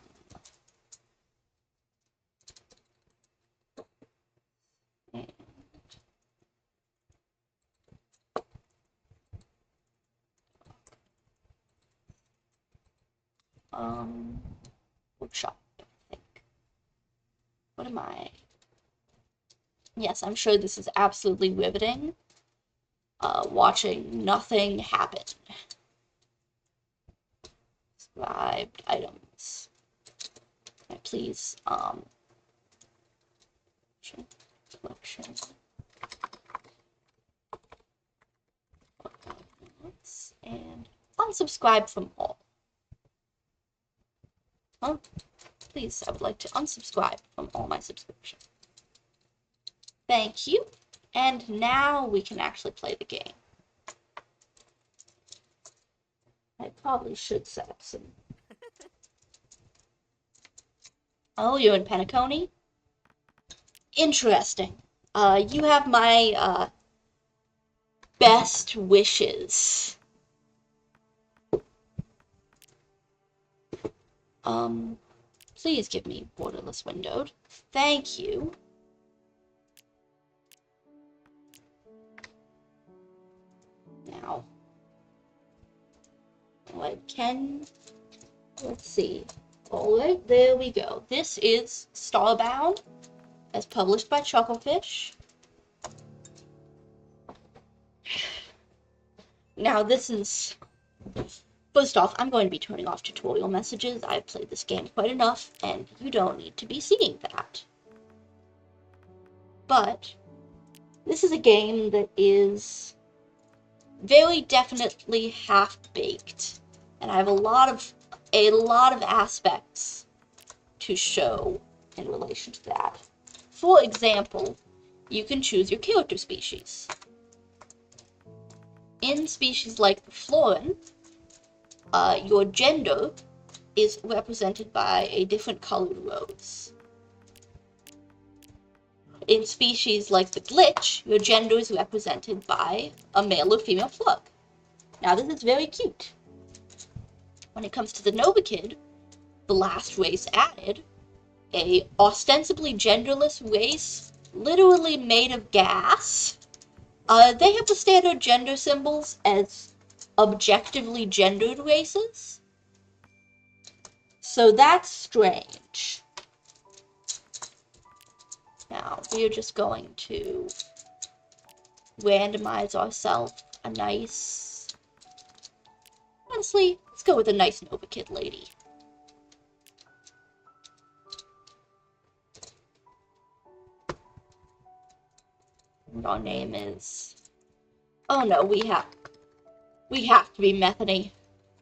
Workshop, I think. What am I? Yes, I'm sure this is absolutely riveting. Watching nothing happen. Subscribed items. Please, collection. And unsubscribe from all. Huh? Please, I would like to unsubscribe from all my subscriptions. Thank you. And now we can actually play the game. I probably should set up some. Oh, you're in Penacony? Interesting. You have my, best wishes. Please give me borderless windowed. Thank you. Now, let's see. Alright, there we go. This is Starbound, as published by Chucklefish. Now, first off, I'm going to be turning off tutorial messages. I've played this game quite enough, and you don't need to be seeing that. But, this is a game that is very definitely half-baked, and I have a lot of aspects to show in relation to that. For example, you can choose your character species. In species like the Florin, your gender is represented by a different colored rose. In species like the Glitch, your gender is represented by a male or female plug. Now, this is very cute. When it comes to the Nova Kid, the last race added, a ostensibly genderless race, literally made of gas. They have the standard gender symbols as objectively gendered races. So that's strange. Now, we're just going to randomize ourselves a nice... Honestly, let's go with a nice Nova Kid lady. And our name is... Oh no, we have to be Methany.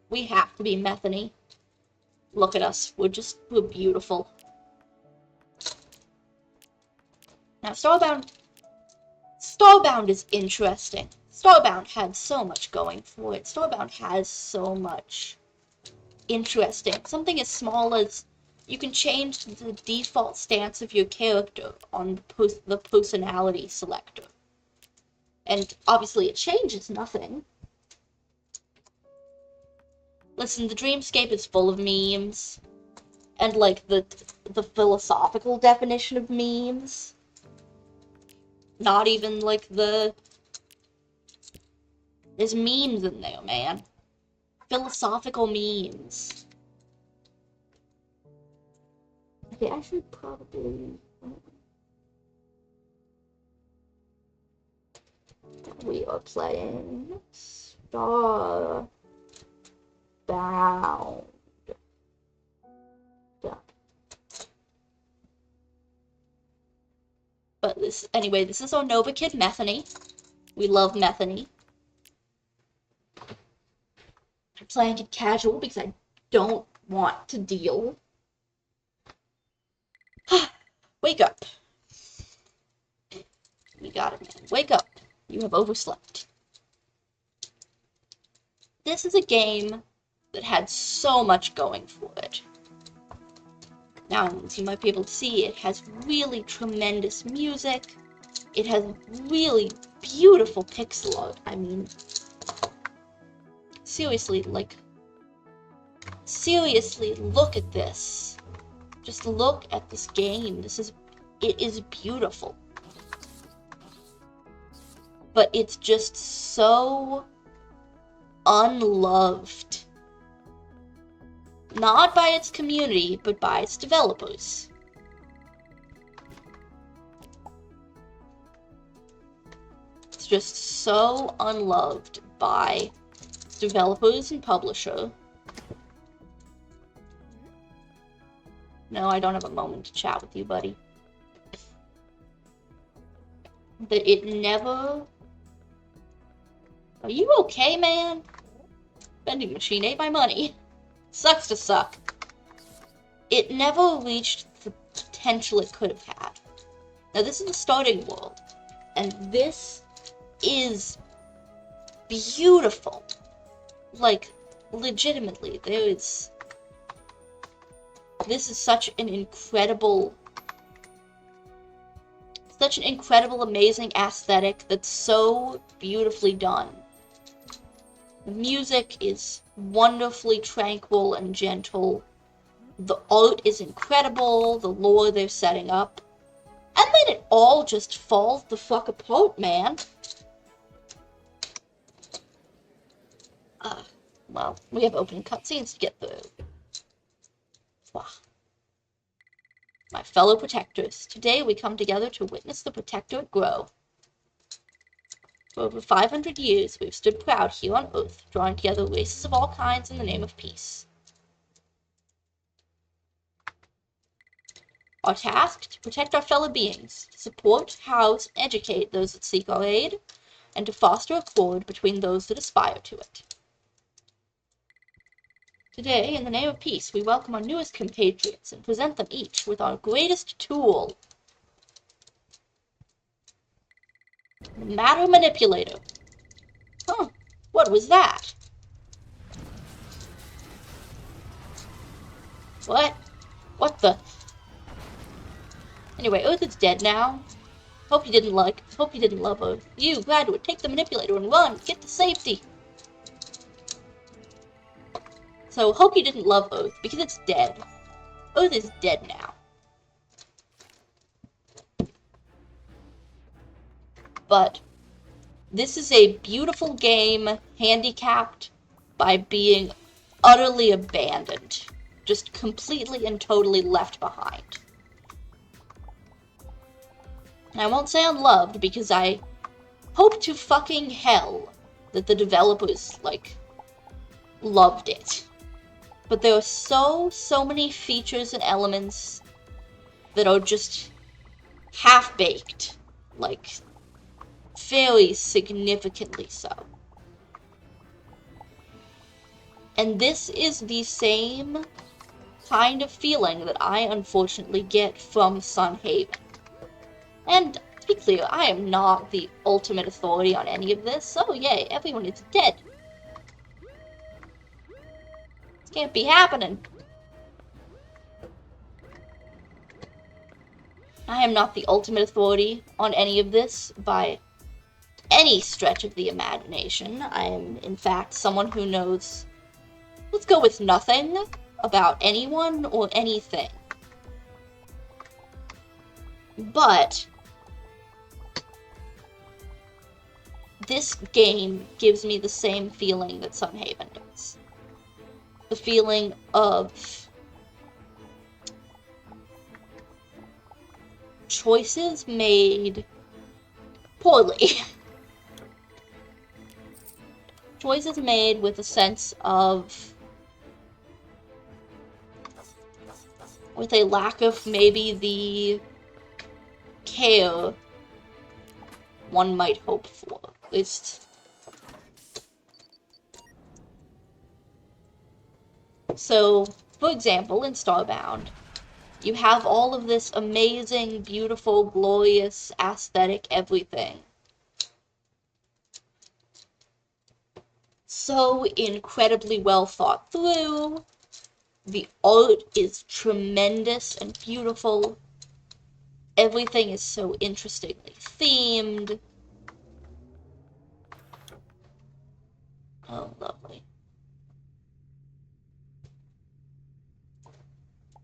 We have to be Methany. Look at us. We're beautiful. Now, Starbound is interesting. Starbound had so much going for it. Starbound has so much interesting. Something as small as you can change the default stance of your character on the personality selector. And obviously it changes nothing. Listen, the Dreamscape is full of memes. And, like, the philosophical definition of memes. Not even, like, there's memes in there, man. Philosophical memes. Okay, I should probably... We are playing Starbound. But anyway, this is our Nova Kid Methany. We love Methany. I'm playing it casual because I don't want to deal Wake up. You got it, man. Wake up. You have overslept. This is a game that had so much going for it. Now, as you might be able to see, it has really tremendous music. It has really beautiful pixel art. I mean, seriously, seriously, look at this. Just look at this game. It is beautiful. But it's just so unloved. Not by its community, but by its developers. It's just so unloved by developers and publisher. No, I don't have a moment to chat with you, buddy. That it never... Are you okay, man? Vending machine ate my money. Sucks to suck. It never reached the potential it could have had. Now, this is the starting world, and this is beautiful. Like, legitimately, this is such an incredible, amazing aesthetic that's so beautifully done. The music is wonderfully tranquil and gentle. The art is incredible, the lore they're setting up. And then it all just falls the fuck apart, man. Well, we have opening cutscenes to get through. Wow. My fellow protectors, today we come together to witness the protectorate grow. For over 500 years, we've stood proud here on Earth, drawing together races of all kinds in the name of peace. Our task, to protect our fellow beings, to support, house, and educate those that seek our aid, and to foster accord between those that aspire to it. Today, in the name of peace, we welcome our newest compatriots and present them each with our greatest tool, the Matter Manipulator. Huh, what was that? What? What the? Anyway, Earth is dead now. Hope you didn't love Earth. You, graduate, take the manipulator and run! Get to safety! So, hope you didn't love Earth, because it's dead. Earth is dead now. But this is a beautiful game handicapped by being utterly abandoned. Just completely and totally left behind. And I won't say unloved, because I hope to fucking hell that the developers, loved it. But there are so many features and elements that are just half-baked. Very significantly so. And this is the same kind of feeling that I unfortunately get from Sunhaven. And to be clear, I am not the ultimate authority on any of this, so yay, everyone is dead. This can't be happening. I am not the ultimate authority on any of this by any stretch of the imagination. I am, in fact, someone who knows, let's go with nothing about anyone or anything. But this game gives me the same feeling that Sunhaven does. The feeling of choices made poorly. Choices made with a sense of... with a lack of maybe the care one might hope for. At least... So, for example, in Starbound, You have all of this amazing, beautiful, glorious, aesthetic everything. So incredibly well thought through. The art is tremendous and beautiful. Everything is so interestingly themed. Oh, lovely.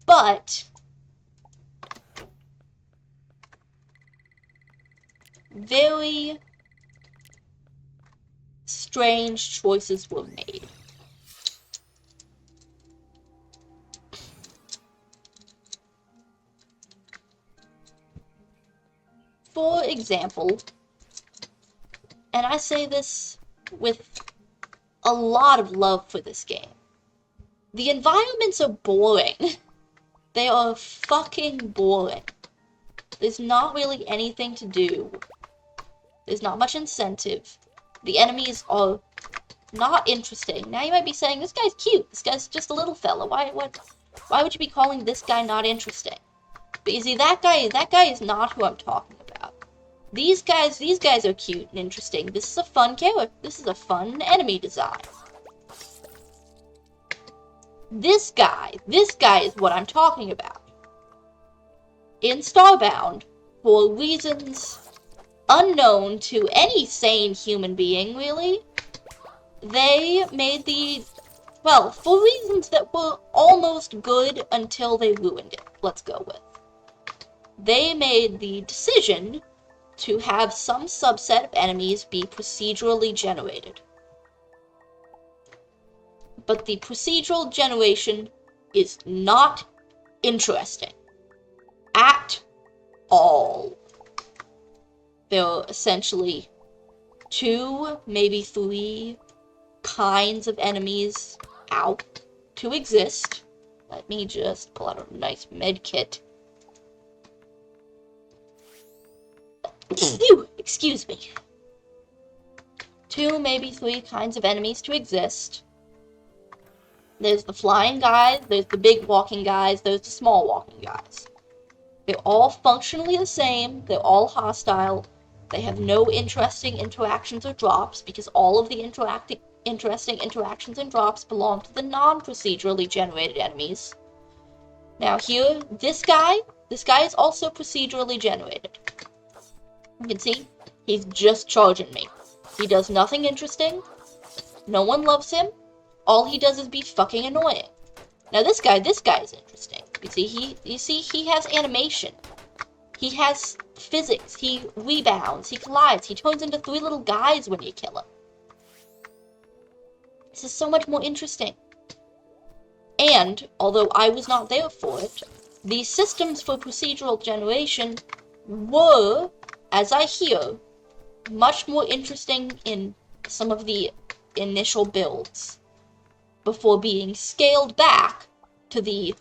But very strange choices were made. For example, and I say this with a lot of love for this game, the environments are boring. They are fucking boring. There's not really anything to do. There's not much incentive. The enemies are not interesting. Now you might be saying, this guy's cute. This guy's just a little fella. Why would you be calling this guy not interesting? But you see, that guy is not who I'm talking about. These guys are cute and interesting. This is a fun character. This is a fun enemy design. This guy is what I'm talking about. In Starbound, for reasons unknown to any sane human being, really, they made for reasons that were almost good until they ruined it, let's go with. They made the decision to have some subset of enemies be procedurally generated. But the procedural generation is not interesting. At all. There are essentially 2, maybe 3 kinds of enemies out to exist. Let me just pull out a nice med kit. Excuse me. 2, maybe 3 kinds of enemies to exist. There's the flying guys, there's the big walking guys, there's the small walking guys. They're all functionally the same, they're all hostile, they have no interesting interactions or drops, because all of the interesting interactions and drops belong to the non-procedurally generated enemies. Now here, this guy is also procedurally generated. You can see, he's just charging me. He does nothing interesting, no one loves him, all he does is be fucking annoying. Now this guy is interesting. You see, he has animation. He has physics. He rebounds. He collides. He turns into 3 little guys when you kill him. This is so much more interesting. And, although I was not there for it, the systems for procedural generation were, as I hear, much more interesting in some of the initial builds, before being scaled back to the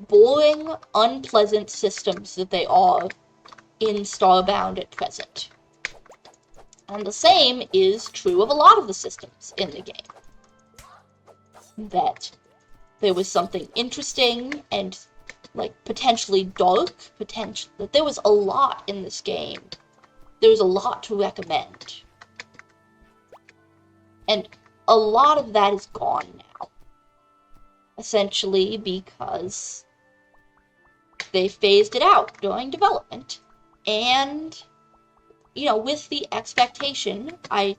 boring, unpleasant systems that they are in Starbound at present. And the same is true of a lot of the systems in the game. That there was something interesting and, potentially dark, that there was a lot in this game. There was a lot to recommend. And a lot of that is gone now. Essentially because they phased it out during development. And, with the expectation, I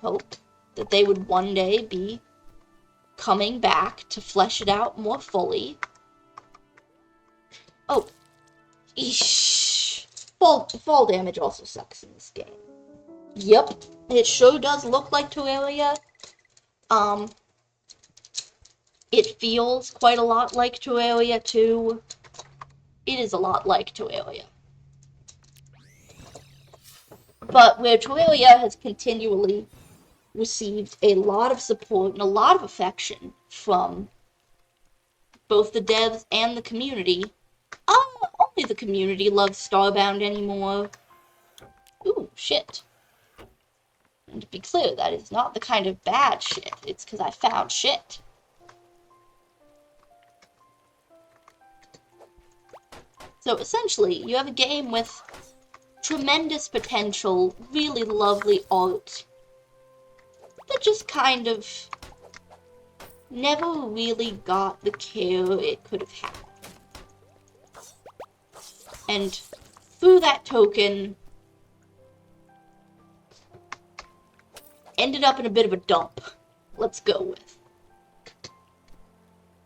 hope, that they would one day be coming back to flesh it out more fully. Oh. Eesh. Fall damage also sucks in this game. Yep. It sure does look like Terraria. It feels quite a lot like Terraria, too. It is a lot like Terraria. But where Terraria has continually received a lot of support and a lot of affection from both the devs and the community, only the community loves Starbound anymore. Ooh, shit. And to be clear, that is not the kind of bad shit. It's because I found shit. So essentially, you have a game with tremendous potential, really lovely art, that just kind of never really got the care it could have had. And through that token, ended up in a bit of a dump. Let's go with.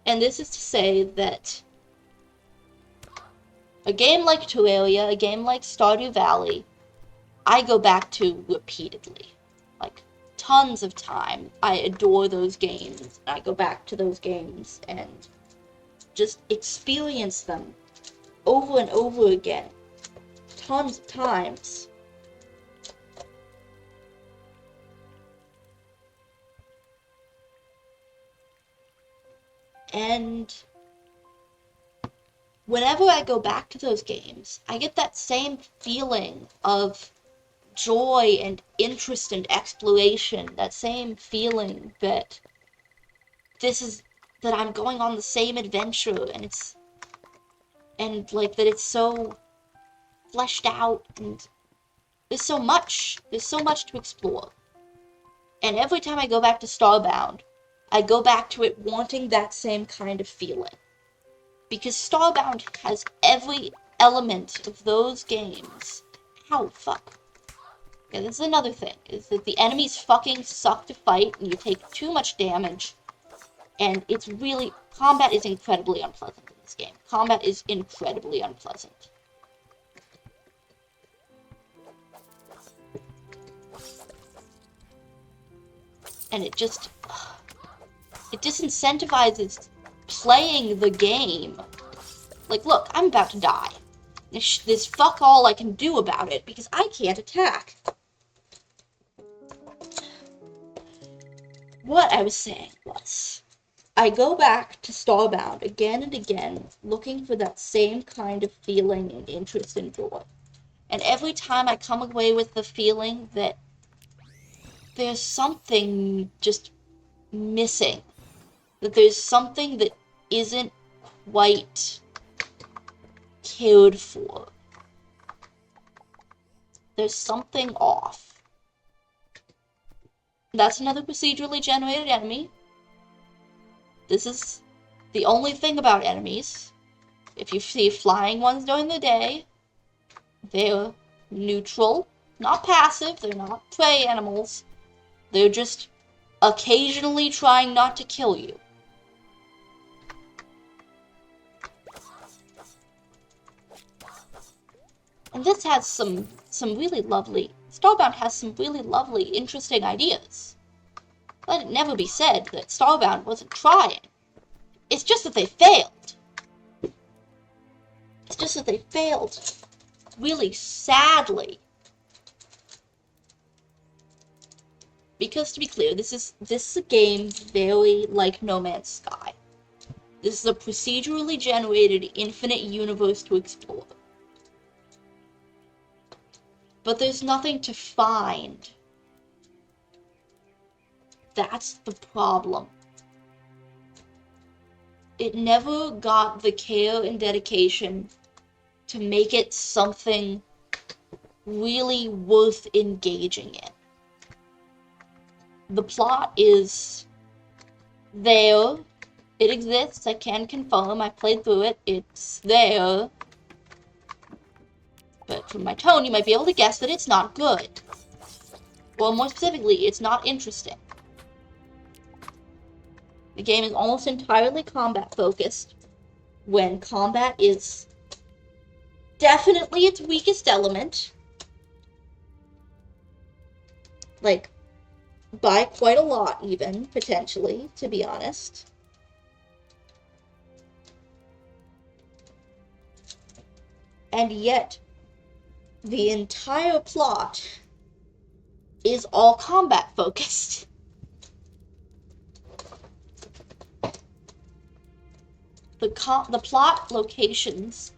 And this is to say that a game like Terraria, a game like Stardew Valley, I go back to repeatedly. Like, tons of time. I adore those games. I go back to those games and just experience them over and over again. Tons of times. And whenever I go back to those games, I get that same feeling of joy and interest and exploration, that same feeling that that I'm going on the same adventure, and like that it's so fleshed out, and there's so much to explore. And every time I go back to Starbound, I go back to it wanting that same kind of feeling. Because Starbound has every element of those games. Ow, fuck. Yeah, this is another thing, is that the enemies fucking suck to fight, and you take too much damage, and it's really... Combat is incredibly unpleasant in this game. Combat is incredibly unpleasant. And it just... It disincentivizes playing the game. Like, look, I'm about to die. There's fuck all I can do about it, because I can't attack. What I was saying was, I go back to Starbound again and again, looking for that same kind of feeling and interest and joy. And every time I come away with the feeling that there's something just missing. That there's something that isn't quite cared for. There's something off. That's another procedurally generated enemy. This is the only thing about enemies. If you see flying ones during the day, they're neutral, not passive, they're not prey animals. They're just occasionally trying not to kill you. And this has some really lovely... Starbound has some really lovely, interesting ideas. Let it never be said that Starbound wasn't trying. It's just that they failed. It's just that they failed really sadly. Because, to be clear, this is a game very like No Man's Sky. This is a procedurally generated infinite universe to explore. But there's nothing to find. That's the problem. It never got the care and dedication to make it something really worth engaging in. The plot is there. It exists. I can confirm. I played through it. It's there. But from my tone, you might be able to guess that it's not good. Or more specifically, it's not interesting. The game is almost entirely combat-focused, when combat is definitely its weakest element. Like, by quite a lot, even, potentially, to be honest. And yet, the entire plot is all combat-focused. The plot locations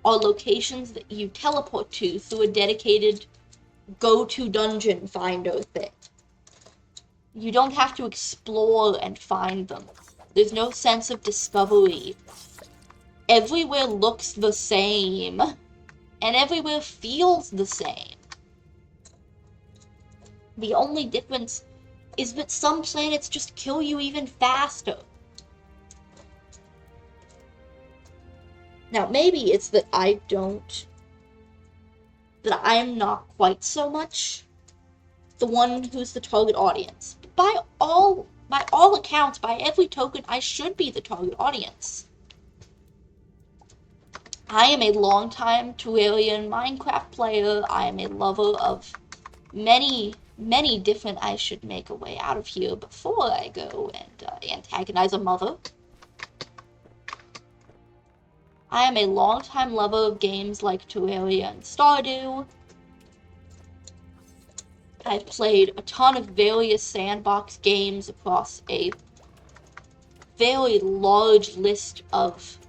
are locations that you teleport to through a dedicated go-to dungeon finder thing. You don't have to explore and find them. There's no sense of discovery. everywhere looks the same, and everywhere feels the same. The only difference is that some planets just kill you even faster. Now, maybe it's that that I'm not quite so much the one who's the target audience. But by all accounts, by every token, I should be the target audience. I am a longtime Terrarian Minecraft player. I am a lover of many different. I should make a way out of here before I go and antagonize a mother. I am a longtime lover of games like Terraria and Stardew. I've played a ton of various sandbox games across a very large list of,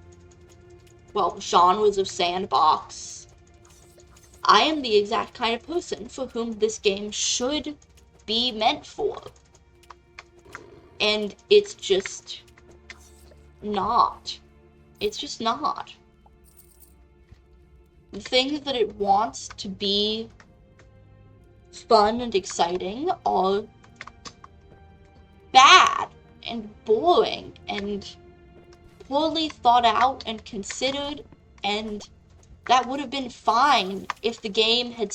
well, genres of sandbox. I am the exact kind of person for whom this game should be meant for. And it's just not. It's just not. The things that it wants to be fun and exciting are bad and boring and poorly thought out and considered, and that would have been fine if the game had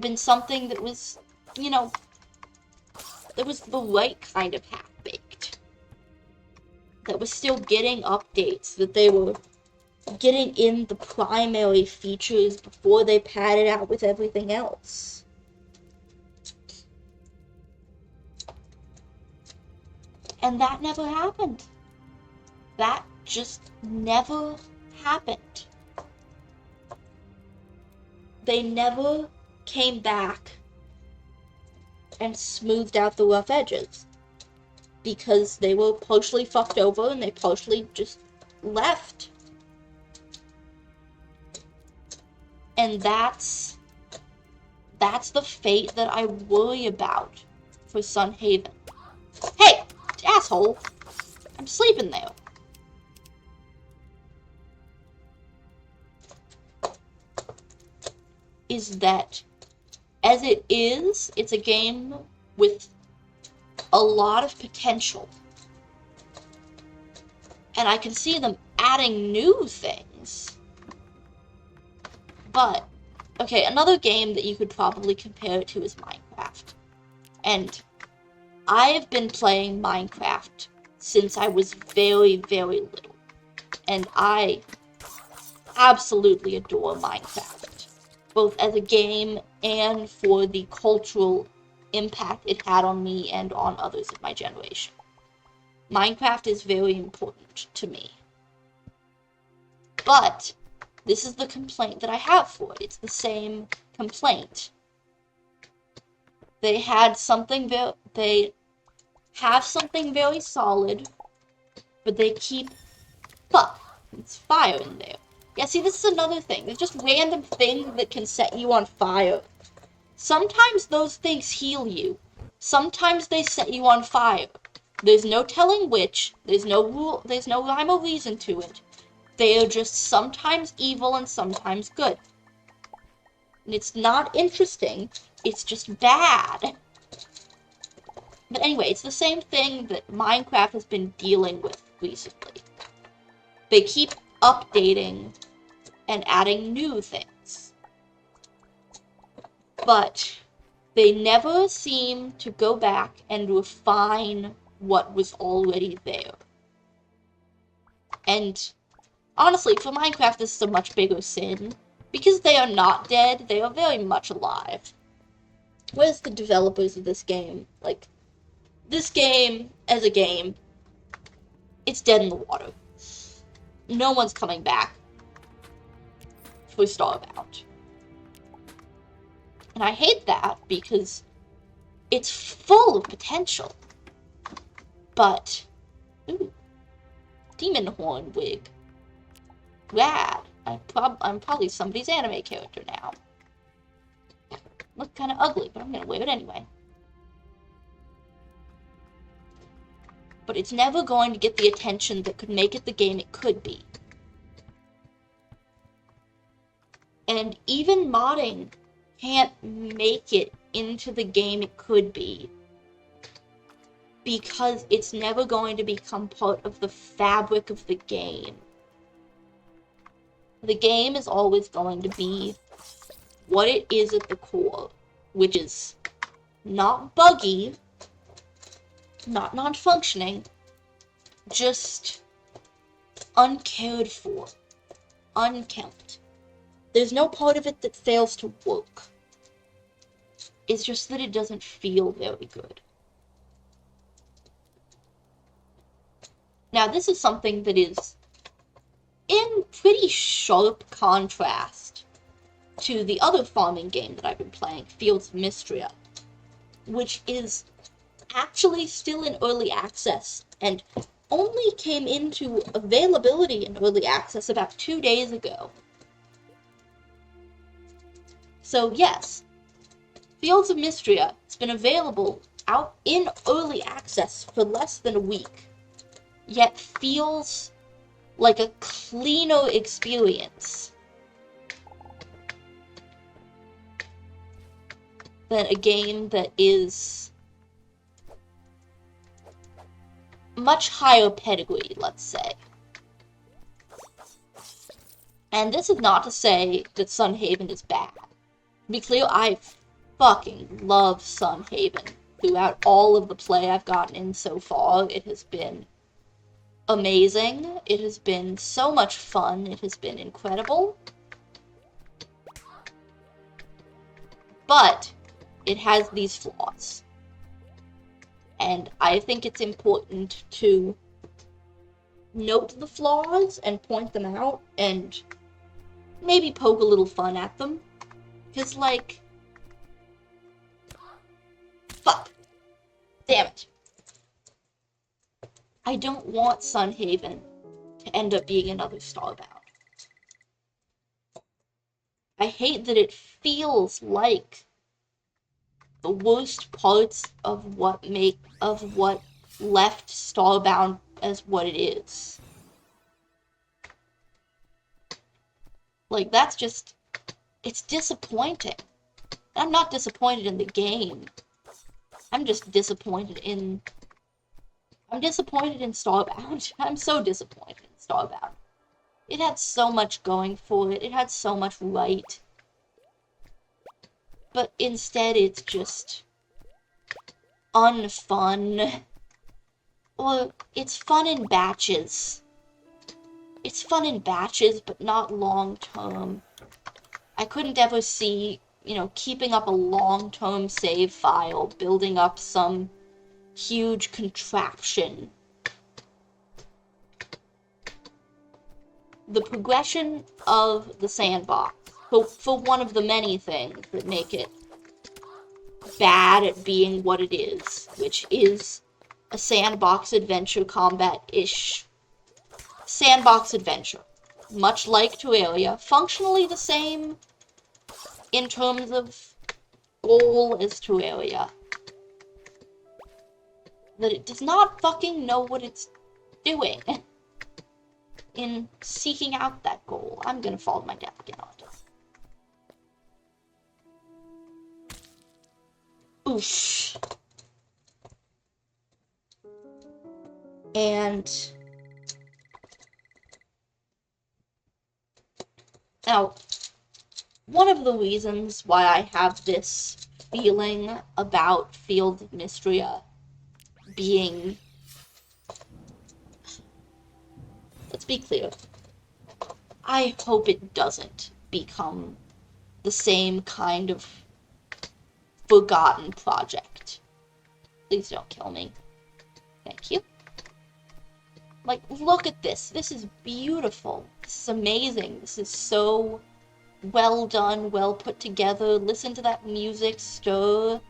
been something that was, you know, that was the right kind of half-baked. That was still getting updates, that they were getting in the primary features before they padded out with everything else. And that never happened. That just never happened. They never came back and smoothed out the rough edges, because they were partially fucked over and they partially just left. And that's the fate that I worry about for Sunhaven. Hey, asshole! I'm sleeping there. Is that, as it is, it's a game with a lot of potential. And I can see them adding new things. But, okay, another game that you could probably compare it to is Minecraft. And I have been playing Minecraft since I was very, very little. And I absolutely adore Minecraft, both as a game and for the cultural impact it had on me and on others of my generation. Minecraft is very important to me. But this is the complaint that I have for it. It's the same complaint. They have something very solid, but they keep, fuck, it's fire in there. Yeah, see, this is another thing. There's just random things that can set you on fire. Sometimes those things heal you. Sometimes they set you on fire. There's no telling which. There's no rule. There's no rhyme or reason to it. They are just sometimes evil and sometimes good. And it's not interesting. It's just bad. But anyway, it's the same thing that Minecraft has been dealing with recently. They keep updating and adding new things. But they never seem to go back and refine what was already there. And honestly, for Minecraft, this is a much bigger sin. Because they are not dead, they are very much alive. Where's the developers of this game? Like, this game, as a game, it's dead in the water. No one's coming back for Starbound. And I hate that because it's full of potential. But, ooh, demon horn wig. Rad. I'm probably somebody's anime character now. Look kind of ugly, but I'm gonna wear it anyway. but it's never going to get the attention that could make it the game it could be. And even modding can't make it into the game it could be, because it's never going to become part of the fabric of the game. The game is always going to be what it is at the core, which is not buggy, not non-functioning, just uncared for, unkempt. There's no part of it that fails to work. It's just that it doesn't feel very good. Now, this is something that is in pretty sharp contrast to the other farming game that I've been playing, Fields of Mystria, which is actually still in early access and only came into availability in early access about 2 days ago. So yes, Fields of Mystria has been available out in early access for less than a week, yet feels like a cleaner experience than a game that is much higher pedigree, let's say. And this is not to say that Sunhaven is bad. To be clear, I fucking love Sunhaven. Throughout all of the play I've gotten in so far, it has been amazing. It has been so much fun. It has been incredible. But it has these flaws. And I think it's important to note the flaws and point them out and maybe poke a little fun at them. Because, like, fuck. Damn it. I don't want Sunhaven to end up being another Starbound. I hate that it feels like the worst parts of what left Starbound as what it is. Like, that's just, it's disappointing. I'm not disappointed in the game. I'm just disappointed in Starbound. I'm so disappointed in Starbound. It had so much going for it. It had so much right. But instead it's just unfun. Or it's fun in batches. It's fun in batches, but not long term. I couldn't ever see, keeping up a long-term save file, building up some huge contraption. The progression of the sandbox, for one of the many things that make it bad at being what it is, which is a sandbox adventure combat-ish sandbox adventure. Much like Terraria, functionally the same in terms of goal as Terraria. That it does not fucking know what it's doing in seeking out that goal. I'm gonna fall to my death again, aren't I? Oof. And now, one of the reasons why I have this feeling about Fields of Mystria being, let's be clear, I hope it doesn't become the same kind of forgotten project. Please don't kill me. Thank you. Like, look at this. This is beautiful. This is amazing. This is so well done, well put together. Listen to that music stir.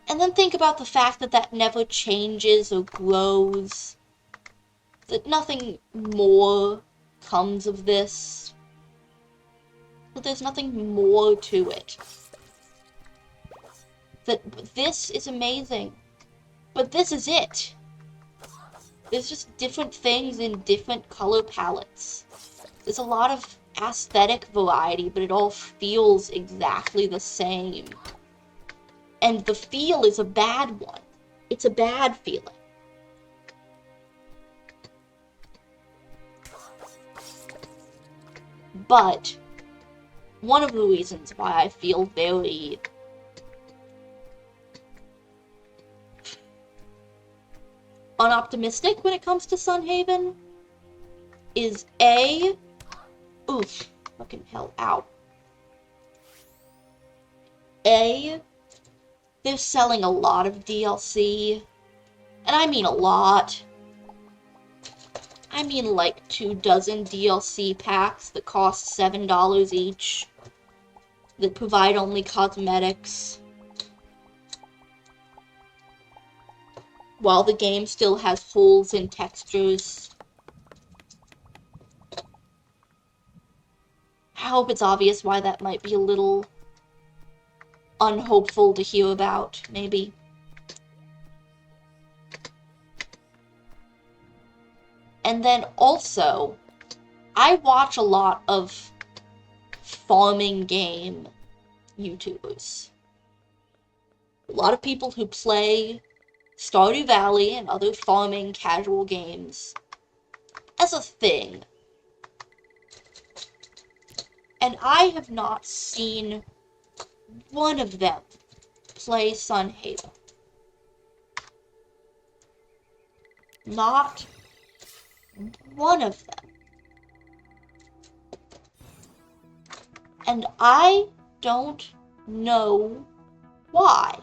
And then think about the fact that that never changes or grows. That nothing more comes of this. That there's nothing more to it. That this is amazing. But this is it. There's just different things in different color palettes. There's a lot of aesthetic variety, but it all feels exactly the same. And the feel is a bad one. It's a bad feeling. But one of the reasons why I feel very unoptimistic when it comes to Sunhaven is A, oof, fucking hell, ow. A, they're selling a lot of DLC, and I mean a lot. I mean like 24 DLC packs that cost $7 each, that provide only cosmetics, while the game still has holes in textures. I hope it's obvious why that might be a little unhopeful to hear about, maybe. And then also, I watch a lot of farming game YouTubers. A lot of people who play Stardew Valley and other farming casual games as a thing. And I have not seen one of them play Sunhaven. Not one of them. And I don't know why.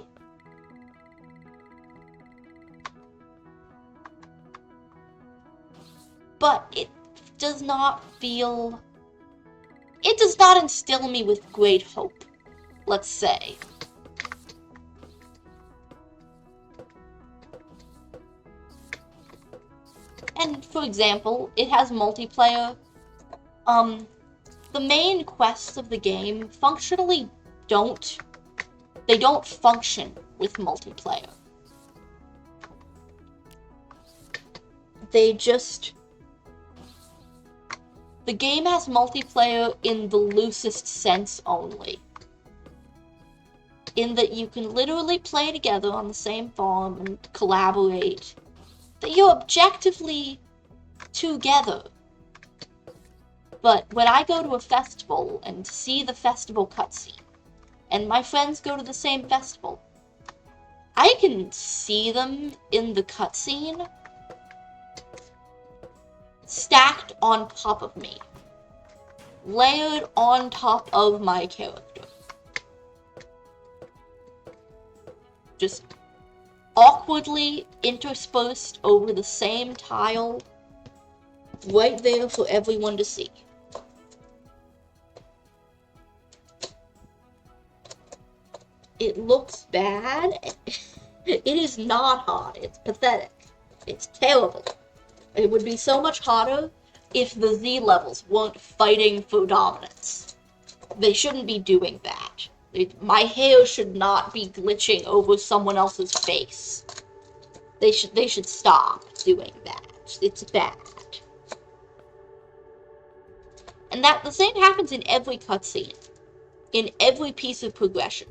But it does not feel... It does not instill me with great hope, let's say. And, for example, it has multiplayer. The main quests of the game functionally don't function with multiplayer. The game has multiplayer in the loosest sense only. In that you can literally play together on the same farm and collaborate. That you're objectively together. But when I go to a festival and see the festival cutscene, and my friends go to the same festival, I can see them in the cutscene stacked on top of me. Layered on top of my character. Just awkwardly interspersed over the same tile, right there for everyone to see. It looks bad. It is not hot. It's pathetic. It's terrible. It would be so much hotter if the Z levels weren't fighting for dominance. They shouldn't be doing that. My hair should not be glitching over someone else's face. They should stop doing that. It's bad. And that the same happens in every cutscene. In every piece of progression.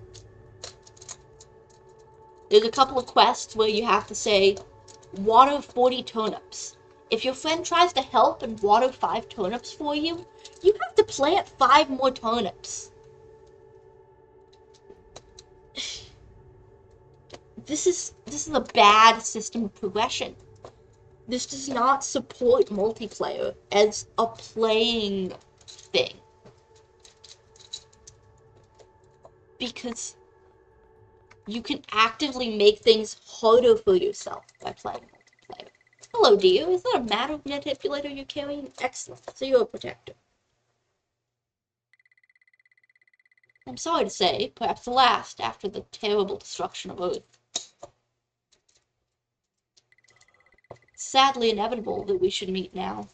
There's a couple of quests where you have to say, water 40 turnips. If your friend tries to help and water 5 turnips for you, you have to plant 5 more turnips. This is a bad system of progression. This does not support multiplayer as a playing thing. Because you can actively make things harder for yourself by playing multiplayer. Hello, dear. Is that a matter manipulator you're carrying? Excellent. So you're a protector. I'm sorry to say, perhaps the last after the terrible destruction of Earth. It's sadly inevitable that we should meet now.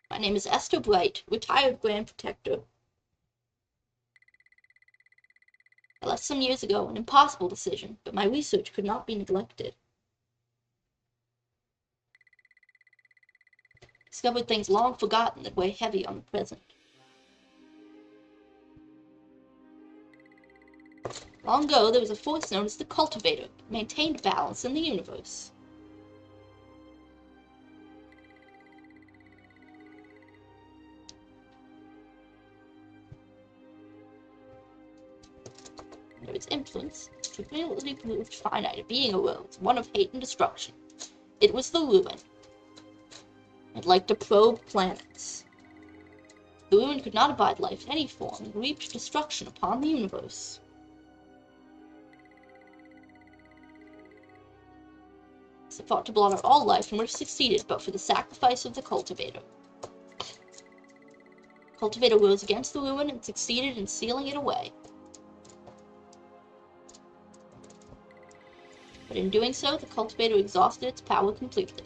My name is Esther Bright, retired Grand Protector. I left some years ago, an impossible decision, but my research could not be neglected. Discovered things long forgotten that weigh heavy on the present. Long ago, there was a force known as the Cultivator, that maintained balance in the universe. Under its influence, triviality proved finite, a being arose, one of hate and destruction. It was the Ruin. It liked to probe planets. The Ruin could not abide life in any form, and reaped destruction upon the universe. It fought to blot out all life and would have succeeded but for the sacrifice of the Cultivator. The Cultivator rose against the Ruin and succeeded in sealing it away. But in doing so, the Cultivator exhausted its power completely.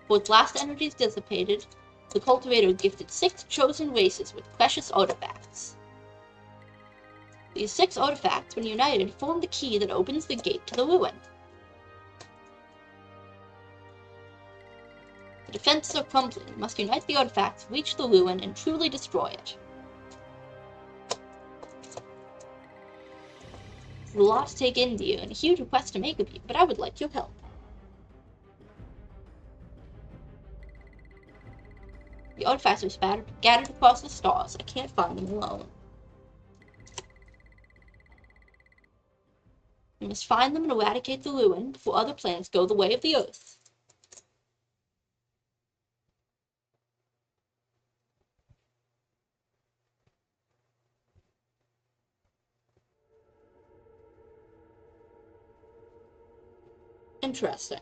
For its last energies dissipated, the Cultivator gifted 6 chosen races with precious artifacts. These 6 artifacts, when united, form the key that opens the gate to the Ruin. The defenses are crumbling. We must unite the artifacts, reach the Ruin, and truly destroy it. It's a lot to take in, dear, and a huge request to make of you, but I would like your help. The artifacts are scattered across the stars. I can't find them alone. We must find them and eradicate the Ruin before other planets go the way of the Earth. Interesting.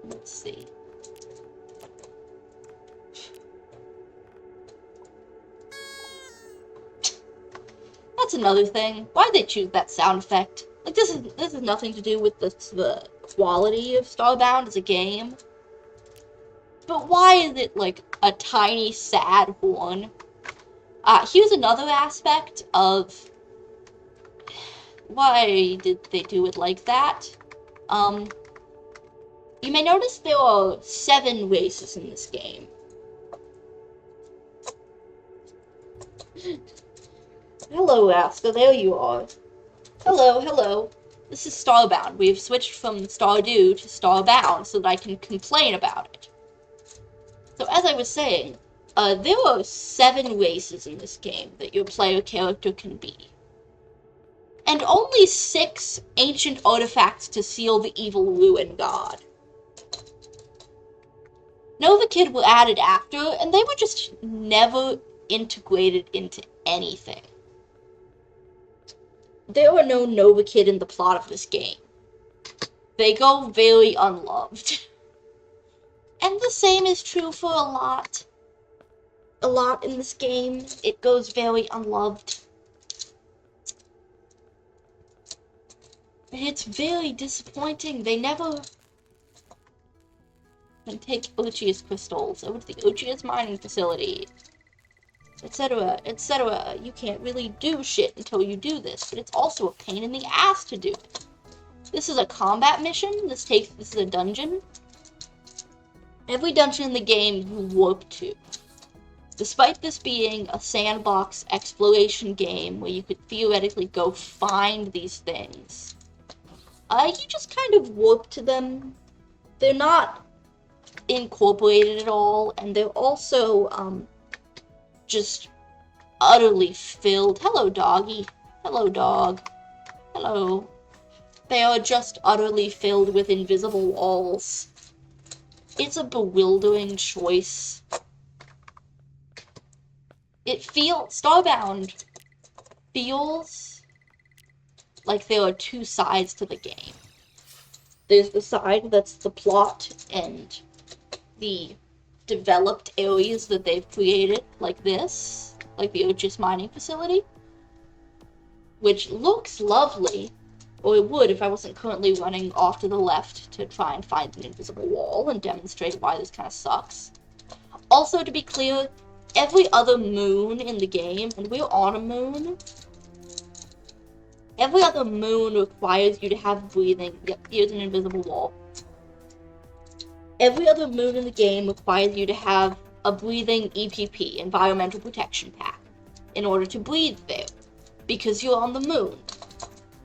Let's see. That's another thing. Why'd they choose that sound effect? Like, this is nothing to do with the quality of Starbound as a game. But why is it, like, a tiny, sad horn? Here's another aspect of why did they do it like that. You may notice there are 7 races in this game. Hello, Aska, there you are. Hello. This is Starbound. We've switched from Stardew to Starbound so that I can complain about it. So as I was saying, there are 7 races in this game that your player character can be. And only 6 ancient artifacts to seal the evil Ruin god. Nova Kid were added after, and they were just never integrated into anything. There are no Nova Kid in the plot of this game. They go very unloved. And the same is true for a lot. A lot in this game. It goes very unloved. And it's very disappointing. They never can take Ochius crystals over to the Ochius mining facility, etc., etc. You can't really do shit until you do this, but it's also a pain in the ass to do it. This is a combat mission. This is a dungeon. Every dungeon in the game you warp to. Despite this being a sandbox exploration game where you could theoretically go find these things, you just kind of warp to them. They're not incorporated at all, and they're also just utterly filled. Hello, doggy. Hello, dog. Hello. They are just utterly filled with invisible walls. It's a bewildering choice. Starbound feels like there are 2 sides to the game. There's the side that's the plot and the developed areas that they've created, like this, like the Ochius mining facility. which looks lovely, or it would if I wasn't currently running off to the left to try and find an invisible wall and demonstrate why this kind of sucks. Also, to be clear, every other moon in the game, and we're on a moon, every other moon requires you to have breathing. Yep, here's an invisible wall. Every other moon in the game requires you to have a breathing EPP, Environmental Protection Pack, in order to breathe there, because you're on the moon.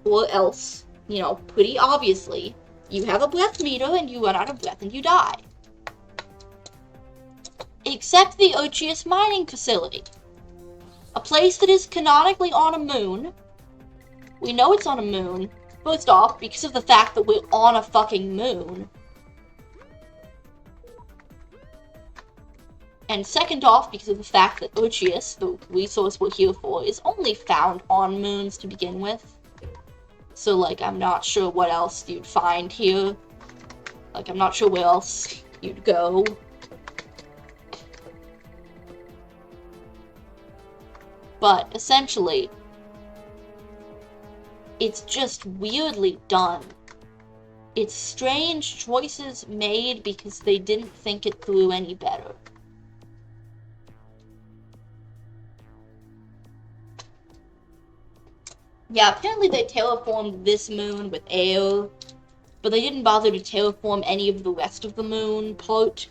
Or else, you know, pretty obviously, you have a breath meter and you run out of breath and you die. Except the Ochius mining facility. A place that is canonically on a moon. We know it's on a moon, first off, because of the fact that we're on a fucking moon. And second off, because of the fact that Ochius, the resource we're here for, is only found on moons to begin with. So, like, I'm not sure what else you'd find here. Like, I'm not sure where else you'd go. But, essentially, it's just weirdly done. It's strange choices made because they didn't think it through any better. Yeah, apparently they terraformed this moon with air, but they didn't bother to terraform any of the rest of the moon part.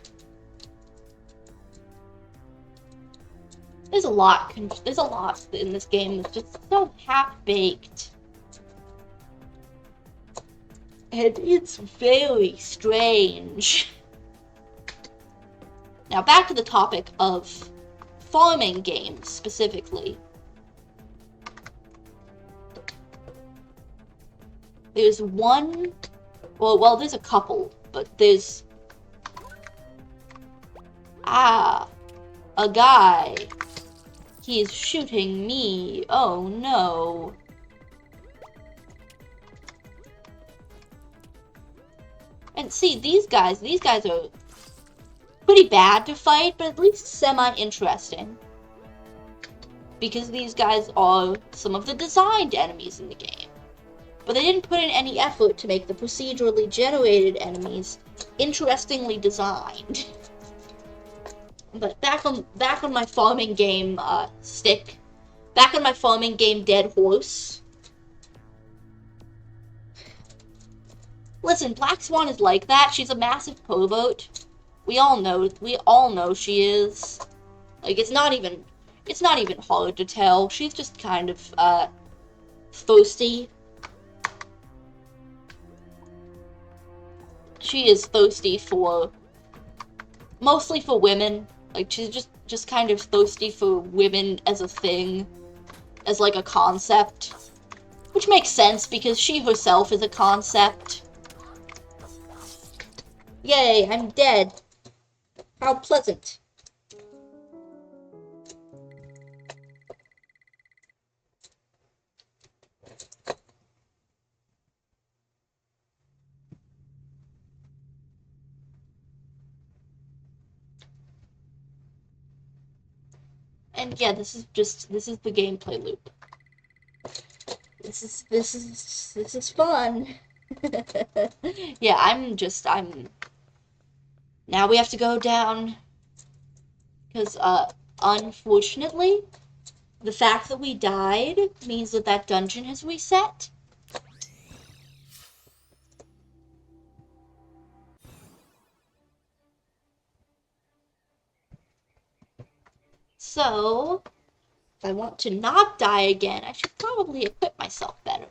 There's a lot in this game that's just so half-baked. And it's very strange. Now back to the topic of farming games, specifically. There's one, well, there's a couple, but there's, a guy. He's shooting me. Oh no. And see, these guys are pretty bad to fight, but at least semi-interesting. Because these guys are some of the designed enemies in the game. But they didn't put in any effort to make the procedurally generated enemies interestingly designed. But back on my farming game stick, back on my farming game dead horse. Listen, Black Swan is like that. She's a massive pervert. We all know she is. Like, it's not even hard to tell. She's just kind of thirsty. She is thirsty mostly for women. Like, she's just kind of thirsty for women as a thing, as like a concept. Which makes sense, because she herself is a concept. Yay, I'm dead. How pleasant. And yeah, this is the gameplay loop. This is fun. Yeah, now we have to go down, because, unfortunately, the fact that we died means that dungeon has reset. So, if I want to not die again, I should probably equip myself better.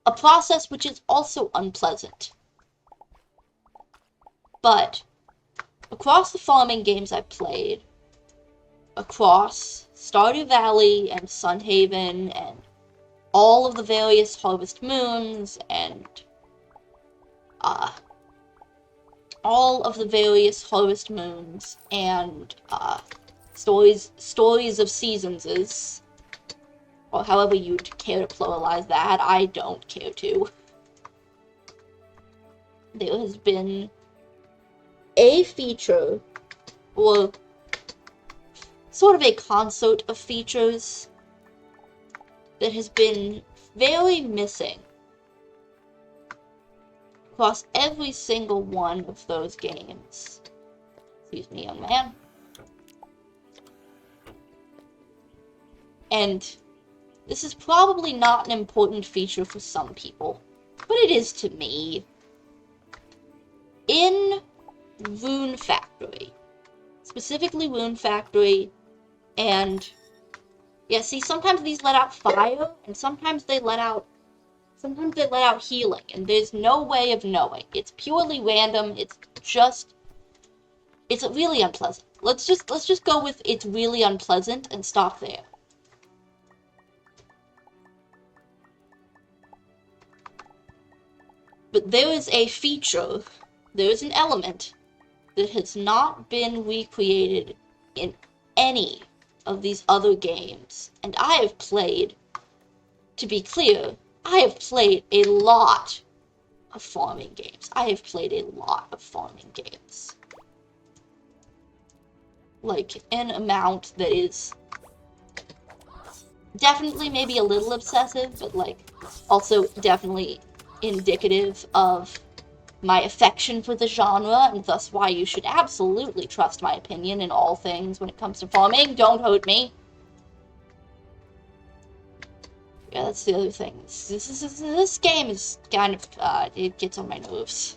A process which is also unpleasant. But, across the farming games I played, across Stardew Valley and Sunhaven and all of the various Harvest Moons and Stories of Seasons, or however you'd care to pluralize that. I don't care to. There has been a feature, or sort of a concert of features, that has been very missing across every single one of those games. Excuse me, young man. And this is probably not an important feature for some people, but it is to me. In Rune Factory, specifically Rune Factory, and yeah, see, sometimes these let out fire, and sometimes they let out healing, and there's no way of knowing. It's purely random. It's really unpleasant. Let's just go with it's really unpleasant and stop there. But there is a feature, there is an element that has not been recreated in any of these other games. And I have played, to be clear, I have played a lot of farming games. I have played a lot of farming games. Like, an amount that is definitely maybe a little obsessive, but, like, also definitely indicative of my affection for the genre, and thus why you should absolutely trust my opinion in all things when it comes to farming. Don't hurt me. Yeah, that's the other thing. This game is kind of, it gets on my nerves.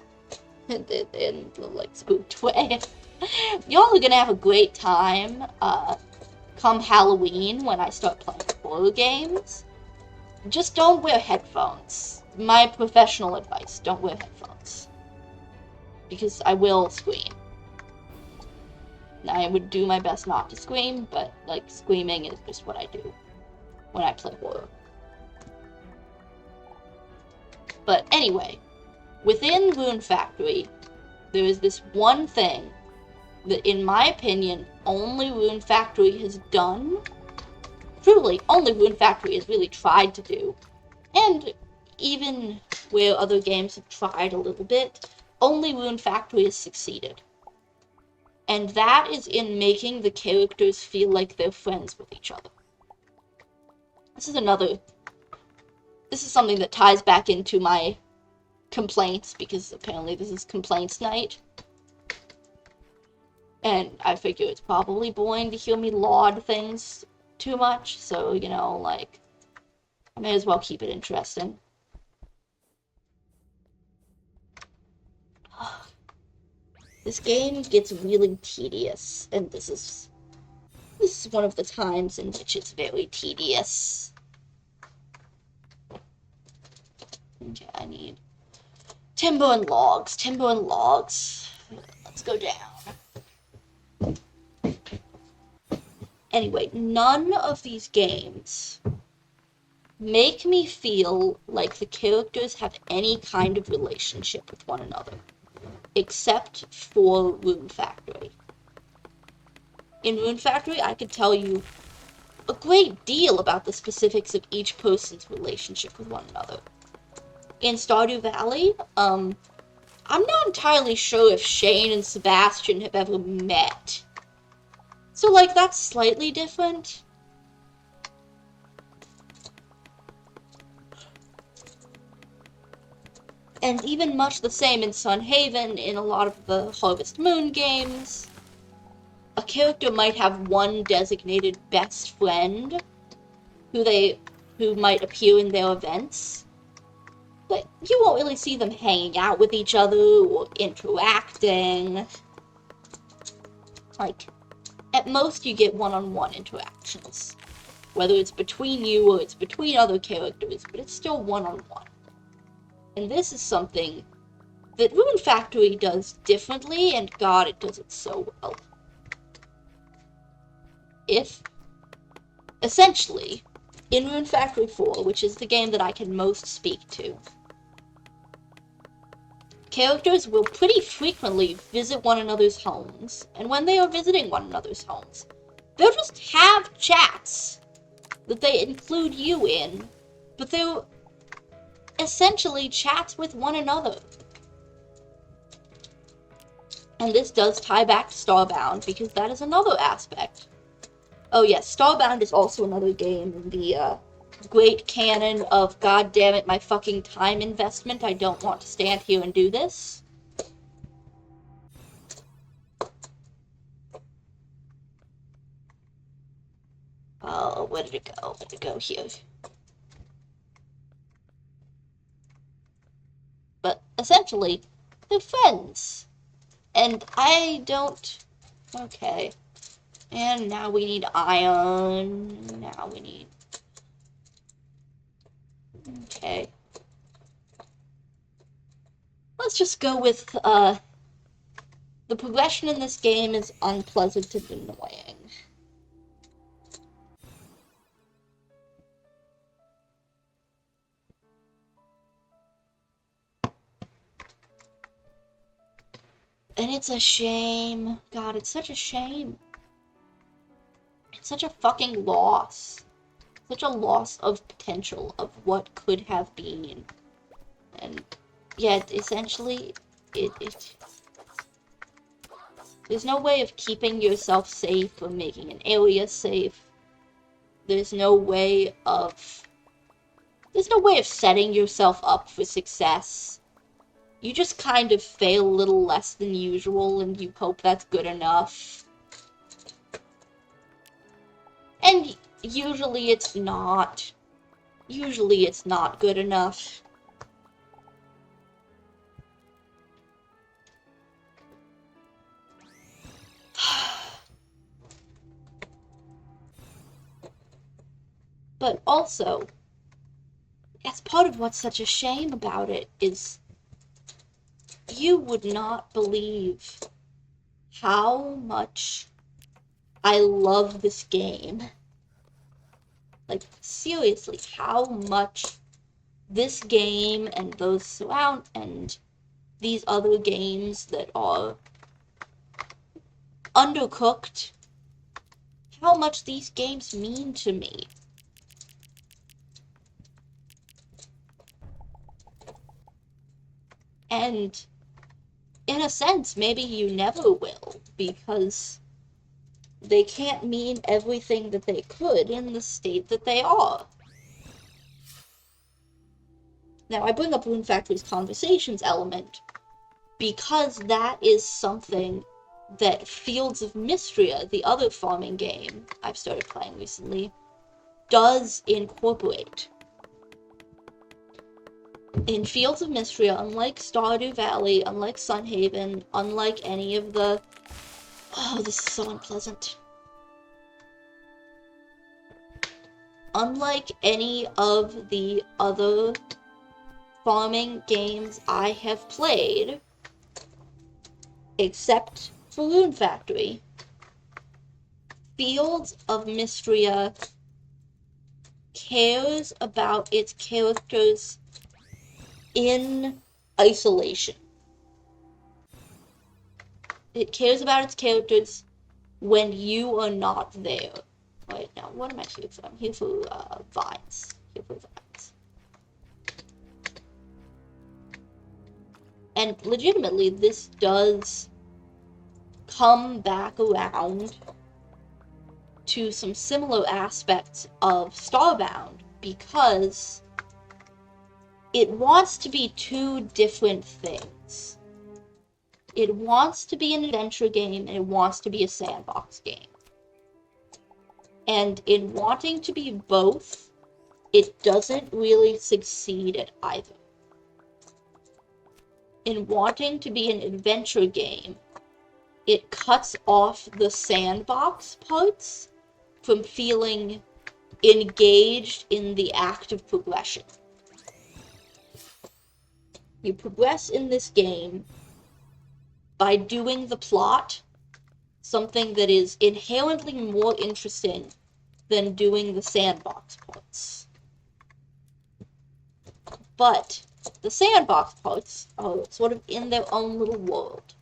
in the, like, spooked way. Y'all are gonna have a great time, come Halloween when I start playing horror games. Just don't wear headphones. My professional advice, don't wear headphones. Because I will scream. I would do my best not to scream, but, like, screaming is just what I do when I play horror. But anyway, within Rune Factory, there is this one thing that, in my opinion, only Rune Factory has done. Truly, only Rune Factory has really tried to do. And even where other games have tried a little bit, only Rune Factory has succeeded. And that is in making the characters feel like they're friends with each other. This is something that ties back into my complaints, because apparently this is complaints night. And I figure it's probably boring to hear me laud things too much, so, you know, like, I may as well keep it interesting. This game gets really tedious, and this is one of the times in which it's very tedious. Okay, I need timber and logs. Let's go down. Anyway, none of these games make me feel like the characters have any kind of relationship with one another, except for Rune Factory. In Rune Factory, I could tell you a great deal about the specifics of each person's relationship with one another. In Stardew Valley, I'm not entirely sure if Shane and Sebastian have ever met. So, like, that's slightly different. And even much the same in Sunhaven, in a lot of the Harvest Moon games. A character might have one designated best friend who might appear in their events. But you won't really see them hanging out with each other or interacting. Like, at most you get one-on-one interactions. Whether it's between you or it's between other characters, but it's still one-on-one. And this is something that Rune Factory does differently, and God, it does it so well. Essentially, in Rune Factory 4, which is the game that I can most speak to, characters will pretty frequently visit one another's homes, and when they are visiting one another's homes, they'll just have chats that they include you in, but they're essentially chats with one another. And this does tie back to Starbound, because that is another aspect. Oh yes, Starbound is also another game in the great canon of, God damn it, my fucking time investment, I don't want to stand here and do this. Oh, where did it go? Where did it go? Here. But essentially, they're friends. And I don't... Okay. And now we need iron. Now we need... Okay. Let's just go with, the progression in this game is unpleasant and annoying. And it's a shame. God, it's such a shame. It's such a fucking loss. Such a loss of potential of what could have been. And yet, essentially, there's no way of keeping yourself safe or making an area safe. There's no way of setting yourself up for success. You just kind of fail a little less than usual, and you hope that's good enough. And usually it's not. Usually it's not good enough. But also, as part of what's such a shame about it is you would not believe how much I love this game. Like, seriously, how much this game and those surround and these other games that are undercooked, how much these games mean to me. And in a sense, maybe you never will, because they can't mean everything that they could in the state that they are. Now, I bring up Rune Factory's conversations element because that is something that Fields of Mystria, the other farming game I've started playing recently, does incorporate. In Fields of Mystria, unlike Stardew Valley, unlike Sunhaven, unlike any of the... Oh, this is so unpleasant. Unlike any of the other farming games I have played, except for Rune Factory, Fields of Mystria cares about its characters in isolation. It cares about its characters when you are not there. Wait, now, what am I here for? I'm here for, vines. And legitimately, this does come back around to some similar aspects of Starbound, because it wants to be two different things. It wants to be an adventure game, and it wants to be a sandbox game. And in wanting to be both, it doesn't really succeed at either. In wanting to be an adventure game, it cuts off the sandbox parts from feeling engaged in the act of progression. You progress in this game by doing the plot, something that is inherently more interesting than doing the sandbox parts. But the sandbox parts are sort of in their own little world,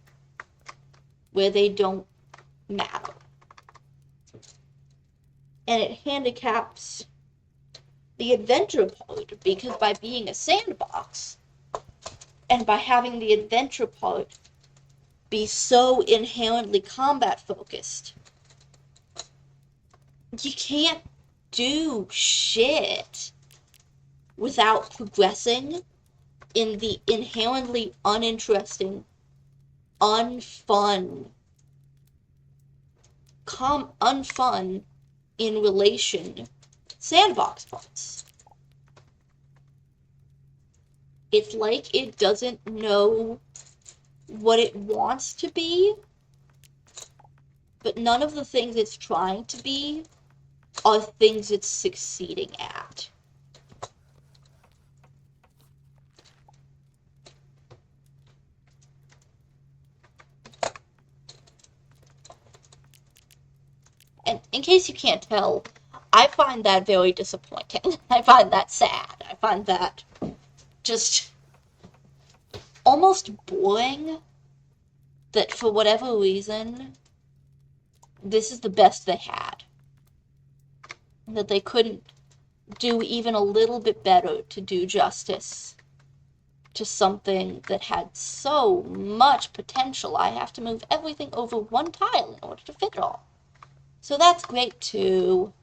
where they don't matter. And it handicaps the adventure part, because by being a sandbox, and by having the adventure part be so inherently combat focused, you can't do shit without progressing in the inherently uninteresting, unfun, unfun in relation sandbox parts. It's like it doesn't know what it wants to be, but none of the things it's trying to be are things it's succeeding at. And in case you can't tell, I find that very disappointing. I find that sad. I find that just almost boring that for whatever reason, this is the best they had. That they couldn't do even a little bit better to do justice to something that had so much potential. I have to move everything over one tile in order to fit it all. So that's great too.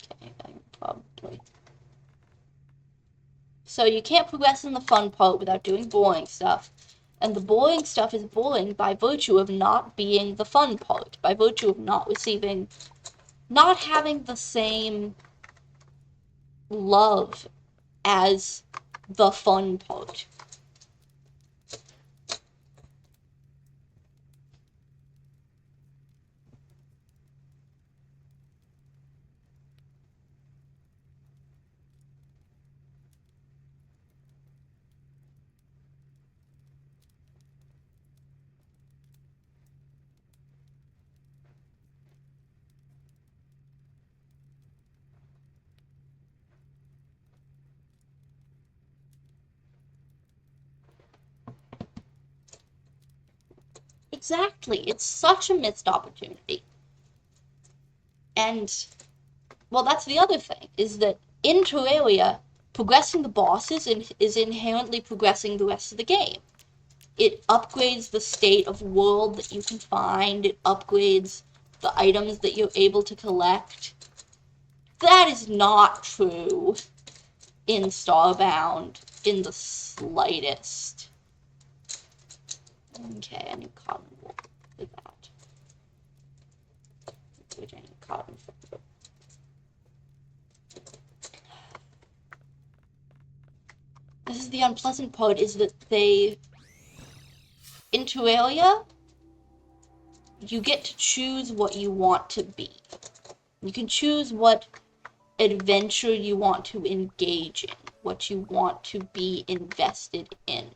Okay, I'm probably... So you can't progress in the fun part without doing boring stuff. And the boring stuff is boring by virtue of not being the fun part, by virtue of not having the same love as the fun part. Exactly. It's such a missed opportunity. And, well, that's the other thing, is that in Terraria, progressing the bosses is inherently progressing the rest of the game. It upgrades the state of world that you can find. It upgrades the items that you're able to collect. That is not true in Starbound in the slightest. Okay, I need cotton wool for that. I need cotton for. This is the unpleasant part, is that in Terraria, you get to choose what you want to be. You can choose what adventure you want to engage in, what you want to be invested in.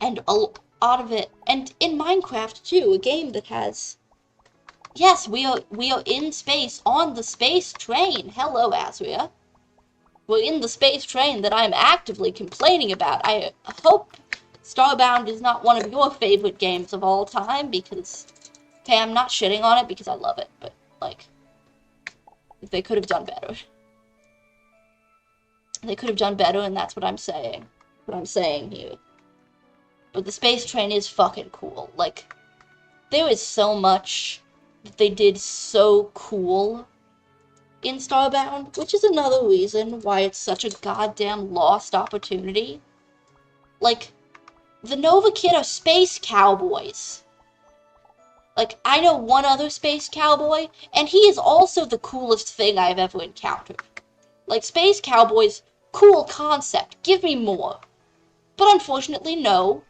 And a lot of it, and in Minecraft too, a game that has, yes, we are in space, on the space train. Hello, Azria. We're in the space train that I'm actively complaining about. I hope Starbound is not one of your favorite games of all time, because, okay, I'm not shitting on it because I love it, but, like, they could have done better. They could have done better, and that's what I'm saying. What I'm saying here. But the space train is fucking cool. Like, there is so much that they did so cool in Starbound, which is another reason why it's such a goddamn lost opportunity. Like, the Nova Kid are space cowboys. Like, I know one other space cowboy, and he is also the coolest thing I've ever encountered. Like, space cowboys, cool concept, give me more. But unfortunately, no.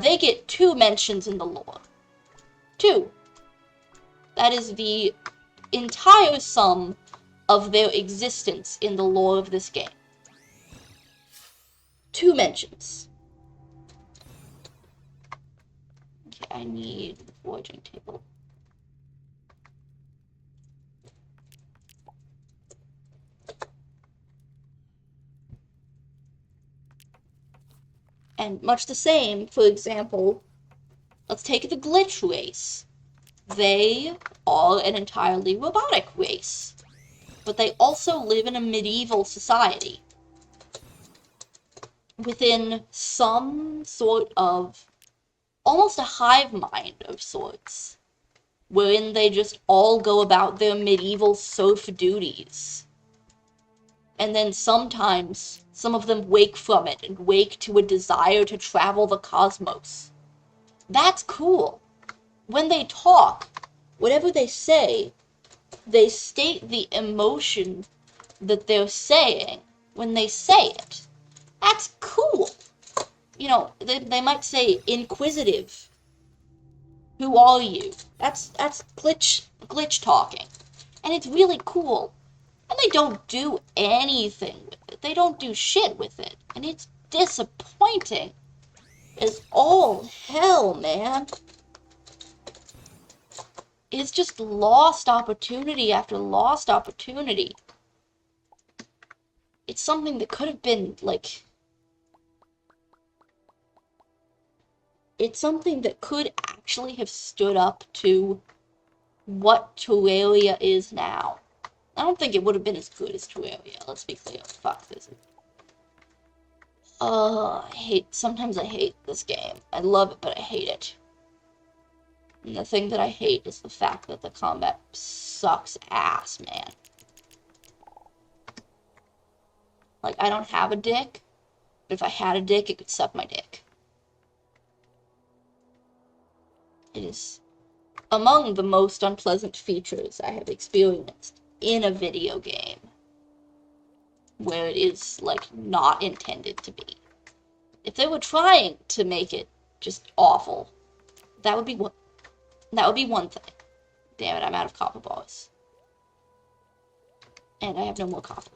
They get 2 mentions in the lore. 2. That is the entire sum of their existence in the lore of this game. 2 mentions. Okay, I need the foraging table. And much the same, for example, let's take the glitch race. They are an entirely robotic race, but they also live in a medieval society. within some sort of, almost a hive mind of sorts, wherein they just all go about their medieval serf duties. And then sometimes some of them wake from it and wake to a desire to travel the cosmos. That's cool. When they talk, whatever they say, they state the emotion that they're saying when they say it. That's cool. You know, they might say inquisitive. Who are you? That's glitch talking. And it's really cool. And they don't do anything with it. They don't do shit with it. And it's disappointing as all hell, man. It's just lost opportunity after lost opportunity. It's something that could have been, like... It's something that could actually have stood up to what Terraria is now. I don't think it would have been as good as Terraria, let's be clear. Fuck this. Sometimes I hate this game. I love it, but I hate it. And the thing that I hate is the fact that the combat sucks ass, man. Like, I don't have a dick, but if I had a dick, it could suck my dick. It is among the most unpleasant features I have experienced in a video game, where it is, like, not intended to be. If they were trying to make it just awful, that would be one thing. Damn it, I'm out of copper bars. And I have no more copper.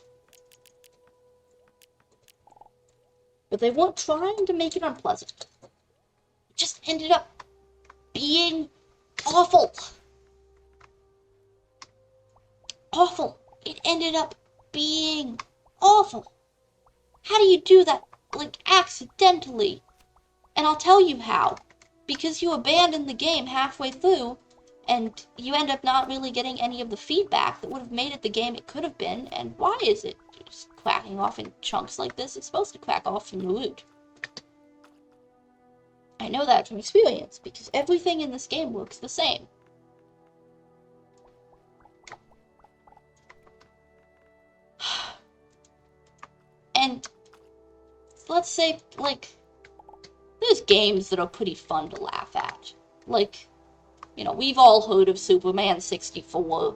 But they weren't trying to make it unpleasant. It just ended up being awful. Awful. It ended up being awful. How do you do that, like, accidentally? And I'll tell you how. Because you abandon the game halfway through, and you end up not really getting any of the feedback that would have made it the game it could have been, and why is it just cracking off in chunks like this? It's supposed to crack off from the root. I know that from experience, because everything in this game looks the same. And let's say, like, there's games that are pretty fun to laugh at. Like, you know, we've all heard of Superman 64.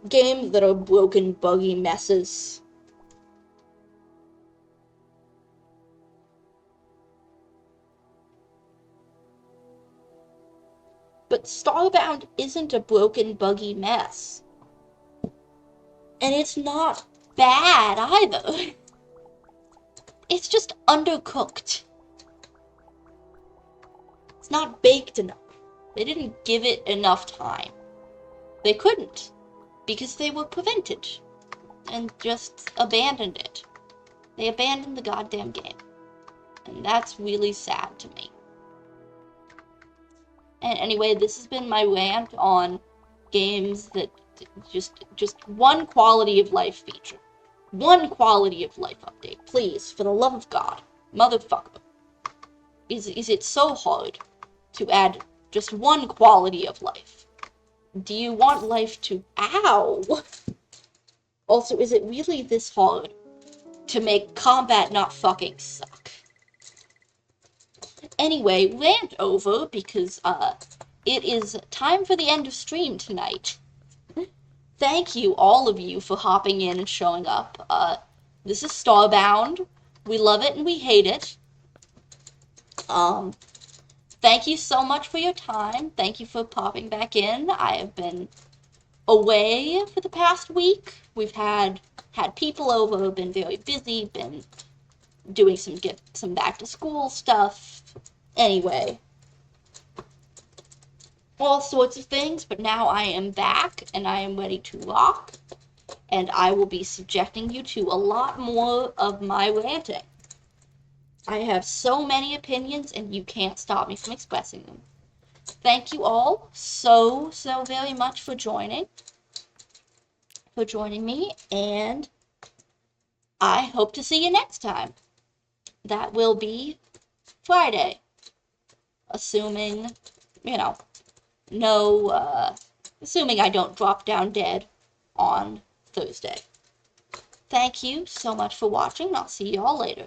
Games that are broken, buggy messes. But Starbound isn't a broken, buggy mess. And it's not bad either. It's just undercooked. It's not baked enough. They didn't give it enough time. They couldn't, because they were prevented, and just abandoned it. They abandoned the goddamn game. And that's really sad to me. And anyway, this has been my rant on games that just one quality of life feature. One quality of life update. Please, for the love of God. Motherfucker. Is it so hard to add just one quality of life? Do you want life to... Ow! Also, is it really this hard to make combat not fucking suck? Anyway, rant over, because, it is time for the end of stream tonight. Thank you, all of you, for hopping in and showing up. This is Starbound. We love it and we hate it. Thank you so much for your time. Thank you for popping back in. I have been away for the past week. We've had people over, been very busy, been doing some back to school stuff. Anyway, all sorts of things, but now I am back and I am ready to rock, and I will be subjecting you to a lot more of my ranting. I have so many opinions and you can't stop me from expressing them. Thank you all so very much for joining me, and I hope to see you next time. that will be Friday. Assuming, you know, assuming I don't drop down dead on Thursday. Thank you so much for watching. I'll see y'all later.